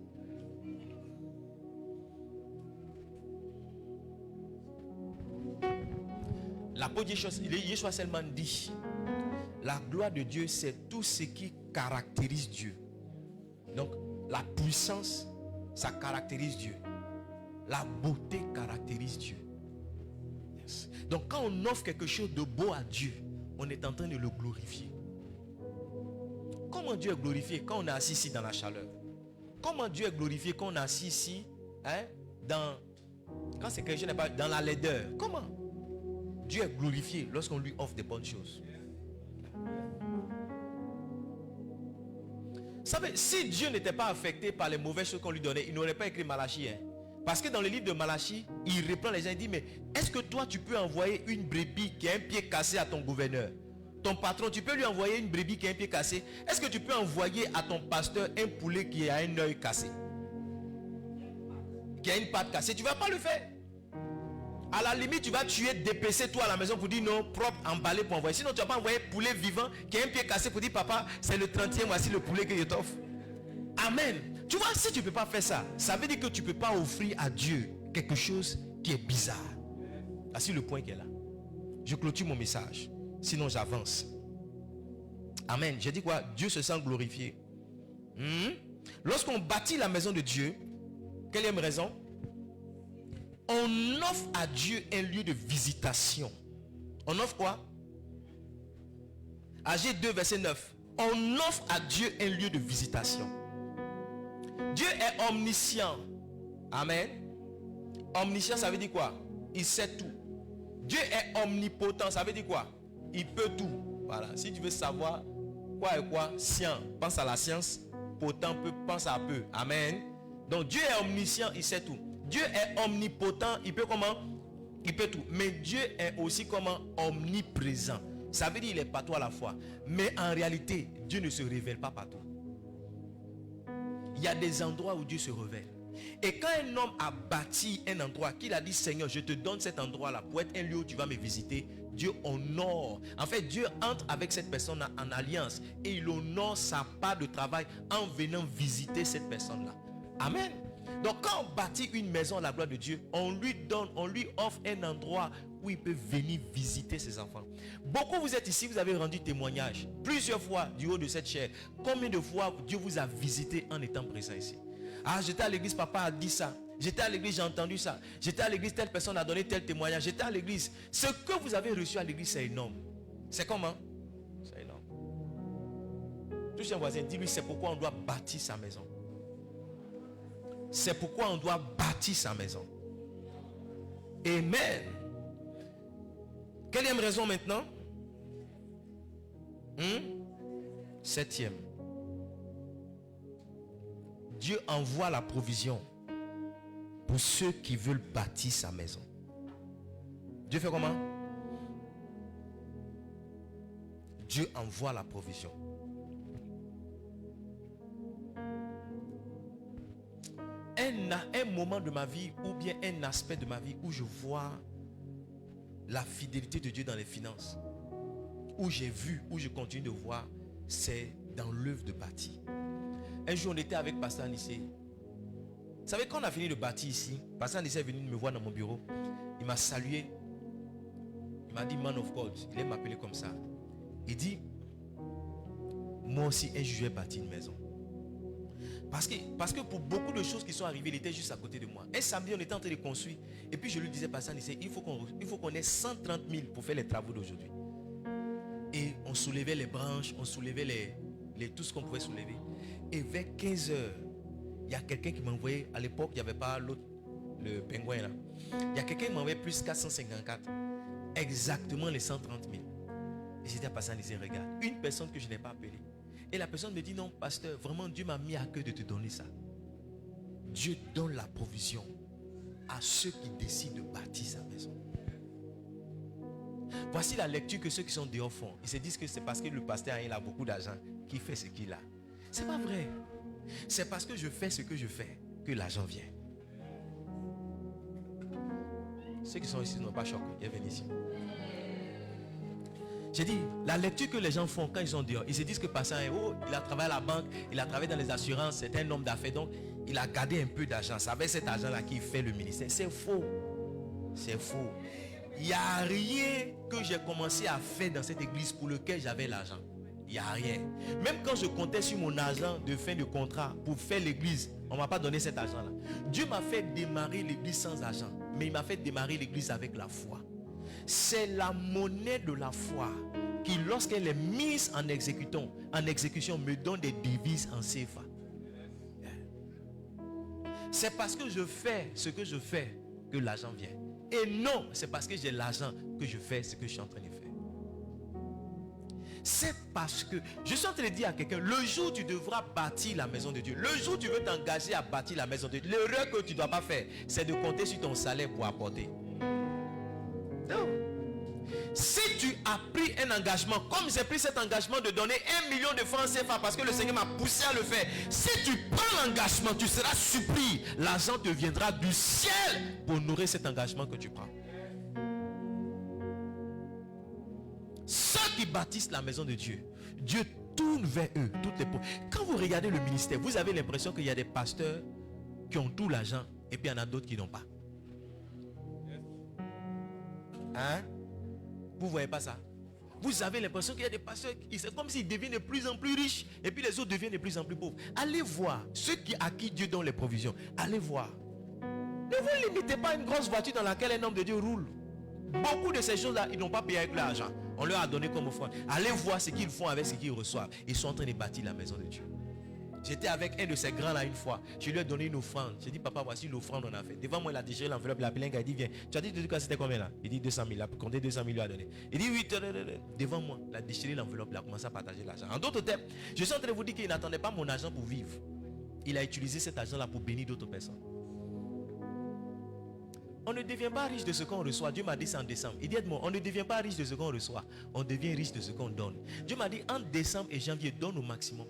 L'apôtre Yeshua seulement dit la gloire de Dieu c'est tout ce qui caractérise Dieu. Donc la puissance ça caractérise Dieu. La beauté caractérise Dieu. Yes. Donc quand on offre quelque chose de beau à Dieu, on est en train de le glorifier. Comment Dieu est glorifié quand on est assis ici dans la chaleur? Comment Dieu est glorifié quand on est assis ici, quand c'est quelque chose n'est pas dans la laideur? Comment Dieu est glorifié lorsqu'on lui offre des bonnes choses? Vous savez, si Dieu n'était pas affecté par les mauvaises choses qu'on lui donnait, il n'aurait pas écrit Malachie. Parce que dans le livre de Malachie, il reprend les gens et dit, mais est-ce que toi tu peux envoyer une brebis qui a un pied cassé à ton gouverneur? Ton patron, tu peux lui envoyer une brebis qui a un pied cassé? Est-ce que tu peux envoyer à ton pasteur un poulet qui a un œil cassé, qui a une patte cassée? Tu ne vas pas le faire. À la limite, tu vas tuer, dépêcher toi à la maison pour dire non, propre, emballé pour envoyer. Sinon, tu ne vas pas envoyer poulet vivant qui a un pied cassé pour dire, papa, c'est le 30e, voici le poulet que je t'offre. Amen. Tu vois, si tu ne peux pas faire ça, ça veut dire que tu ne peux pas offrir à Dieu quelque chose qui est bizarre. Voici le point qui est là. Je clôture mon message. Sinon, j'avance. Amen. J'ai dit quoi? Dieu se sent glorifié. Lorsqu'on bâtit la maison de Dieu, quelle est la raison? On offre à Dieu un lieu de visitation. On offre quoi? Agé 2, verset 9. On offre à Dieu un lieu de visitation. Dieu est omniscient. Amen. Omniscient, ça veut dire quoi? Il sait tout. Dieu est omnipotent, ça veut dire quoi? Il peut tout. Voilà. Si tu veux savoir quoi est quoi, science, pense à la science. Potent, peu, pense à peu. Amen. Donc Dieu est omniscient, il sait tout. Dieu est omnipotent, il peut comment? Il peut tout. Mais Dieu est aussi comment? Omniprésent. Ça veut dire qu'il est partout à la fois. Mais en réalité, Dieu ne se révèle pas partout. Il y a des endroits où Dieu se révèle. Et quand un homme a bâti un endroit, qu'il a dit, Seigneur, je te donne cet endroit-là pour être un lieu où tu vas me visiter, Dieu honore. En fait, Dieu entre avec cette personne en alliance et il honore sa part de travail en venant visiter cette personne-là. Amen. Donc quand on bâtit une maison à la gloire de Dieu, on lui donne, on lui offre un endroit où il peut venir visiter ses enfants. Beaucoup, vous êtes ici, vous avez rendu témoignage plusieurs fois du haut de cette chair. Combien de fois Dieu vous a visité en étant présent ici? Ah, j'étais à l'église, papa a dit ça. J'étais à l'église, j'ai entendu ça. J'étais à l'église, telle personne a donné tel témoignage. J'étais à l'église. Ce que vous avez reçu à l'église, c'est énorme. C'est comment? C'est énorme. Touche un voisin, dis-lui, c'est pourquoi on doit bâtir sa maison. C'est pourquoi on doit bâtir sa maison. Amen. Quelle est la raison maintenant? Septième. Dieu envoie la provision pour ceux qui veulent bâtir sa maison. Dieu fait comment? Dieu envoie la provision. Un moment de ma vie ou bien un aspect de ma vie où je vois la fidélité de Dieu dans les finances, où j'ai vu, où je continue de voir, c'est dans l'œuvre de bâtir. Un jour on était avec Pasteur Anissé. Vous savez, quand on a fini de bâtir ici, Pasteur Anissé est venu me voir dans mon bureau. Il m'a salué. Il m'a dit man of God. Il aime m'appeler comme ça. Il dit, moi aussi un jour je vais bâtir une maison. Parce que pour beaucoup de choses qui sont arrivées, il était juste à côté de moi. Un samedi, on était en train de construire. Et puis je lui disais, Pasteur Anissé, il faut qu'on ait 130 000 pour faire les travaux d'aujourd'hui. Et on soulevait les branches, on soulevait tout ce qu'on pouvait soulever. Et vers 15 heures, il y a quelqu'un qui m'a envoyé, à l'époque, il n'y avait pas l'autre, le pingouin là. Il y a quelqu'un qui m'a envoyé plus 454. Exactement les 130 000. Et j'étais à Pasteur Anissé, regarde, une personne que je n'ai pas appelée. Et la personne me dit, non, pasteur, vraiment Dieu m'a mis à cœur de te donner ça. Dieu donne la provision à ceux qui décident de bâtir sa maison. Voici la lecture que ceux qui sont dehors font. Ils se disent que c'est parce que le pasteur il a beaucoup d'argent qu'il fait ce qu'il a. C'est pas vrai. C'est parce que je fais ce que je fais que l'argent vient. Ceux qui sont ici n'ont pas choqué. Ils viennent ici. J'ai dit, la lecture que les gens font quand ils sont dehors, ils se disent que pasteur, il a travaillé à la banque, il a travaillé dans les assurances, c'est un homme d'affaires, donc il a gardé un peu d'argent. C'est avec cet argent-là qu'il fait le ministère. C'est faux. C'est faux. Il n'y a rien que j'ai commencé à faire dans cette église pour lequel j'avais l'argent. Il n'y a rien. Même quand je comptais sur mon argent de fin de contrat pour faire l'église, on ne m'a pas donné cet argent-là. Dieu m'a fait démarrer l'église sans argent, mais il m'a fait démarrer l'église avec la foi. C'est la monnaie de la foi qui, lorsqu'elle est mise en exécution, me donne des devises en CFA. C'est parce que je fais ce que je fais que l'argent vient. Et non, c'est parce que j'ai l'argent que je fais ce que je suis en train de faire. C'est parce que je suis en train de dire à quelqu'un, le jour où tu devras bâtir la maison de Dieu, le jour où tu veux t'engager à bâtir la maison de Dieu, l'erreur que tu ne dois pas faire, c'est de compter sur ton salaire pour apporter. Non. Si tu as pris un engagement, comme j'ai pris cet engagement de donner 1 million de francs CFA parce que le Seigneur m'a poussé à le faire, si tu prends l'engagement, tu seras surpris. L'argent te viendra du ciel pour nourrir cet engagement que tu prends. Ceux qui bâtissent la maison de Dieu, Dieu tourne vers eux toutes les portes. Quand vous regardez le ministère, vous avez l'impression qu'il y a des pasteurs qui ont tout l'argent et puis il y en a d'autres qui n'ont pas. Hein? Vous ne voyez pas ça? Vous avez l'impression qu'il y a des pasteurs, c'est comme s'ils deviennent de plus en plus riches et puis les autres deviennent de plus en plus pauvres. Allez voir ceux à qui Dieu donne les provisions. Allez voir. Ne vous limitez pas à une grosse voiture dans laquelle un homme de Dieu roule. Beaucoup de ces choses-là, ils n'ont pas payé avec l'argent. On leur a donné comme offrande. Allez voir ce qu'ils font avec ce qu'ils reçoivent. Ils sont en train de bâtir la maison de Dieu. J'étais avec un de ces grands-là une fois. Je lui ai donné une offrande. J'ai dit, papa, voici l'offrande qu'on a fait. Devant moi, il a déchiré l'enveloppe. La bilingue a dit, viens. Tu as dit, c'était combien là? Il dit 200 000. Il a compté 200 000, il a donné. Il dit, oui, devant moi, il a déchiré l'enveloppe. Il a commencé à partager l'argent. En d'autres termes, je suis en train de vous dire qu'il n'attendait pas mon argent pour vivre. Il a utilisé cet argent-là pour bénir d'autres personnes. On ne devient pas riche de ce qu'on reçoit. Dieu m'a dit ça en décembre. Il dit, Edmond, on ne devient pas riche de ce qu'on reçoit. On devient riche de ce qu'on donne. Dieu m'a dit, en décembre et janvier, donne au maximum.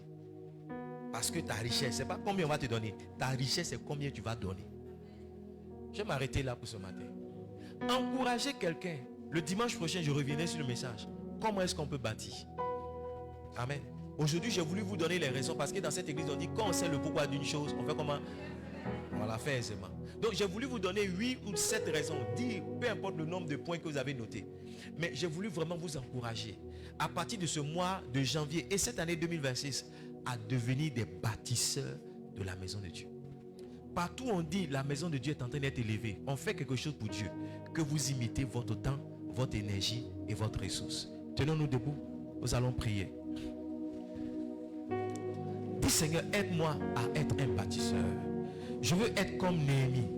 Parce que ta richesse, c'est pas combien on va te donner. Ta richesse, c'est combien tu vas donner. Je vais m'arrêter là pour ce matin. Encourager quelqu'un. Le dimanche prochain, je reviendrai sur le message. Comment est-ce qu'on peut bâtir? Amen. Aujourd'hui, j'ai voulu vous donner les raisons. Parce que dans cette église, on dit, quand on sait le pourquoi d'une chose, on fait comment? On la fait aisément. Donc, j'ai voulu vous donner 8 ou 7 raisons. 10, peu importe le nombre de points que vous avez notés. Mais j'ai voulu vraiment vous encourager. À partir de ce mois de janvier et cette année 2026, à devenir des bâtisseurs de la maison de Dieu. Partout on dit la maison de Dieu est en train d'être élevée. On fait quelque chose pour Dieu. Que vous imitez votre temps, votre énergie et votre ressource. Tenons-nous debout. Nous allons prier. Dis Seigneur, aide-moi à être un bâtisseur. Je veux être comme Néhémie.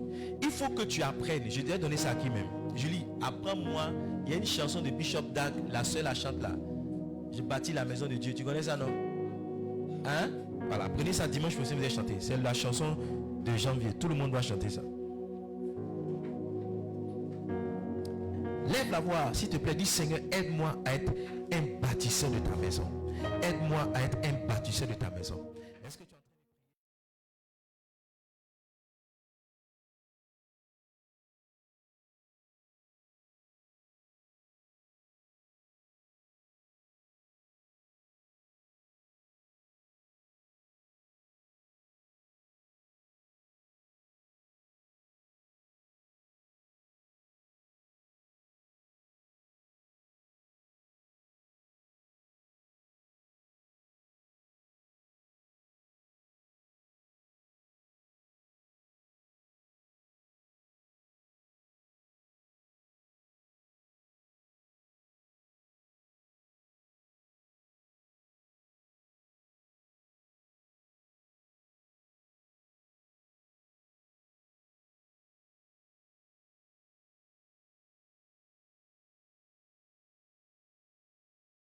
Il faut que tu apprennes. Je t'ai donné ça à qui même? Julie, apprends-moi. Il y a une chanson de Bishop Dag, la seule à chante là. Je bâtis la maison de Dieu. Tu connais ça, non? Hein? Voilà, prenez ça dimanche prochain, vous allez chanter. C'est la chanson de janvier. Tout le monde doit chanter ça. Lève la voix, s'il te plaît. Dis Seigneur, aide-moi à être un bâtisseur de ta maison. Aide-moi à être un bâtisseur de ta maison.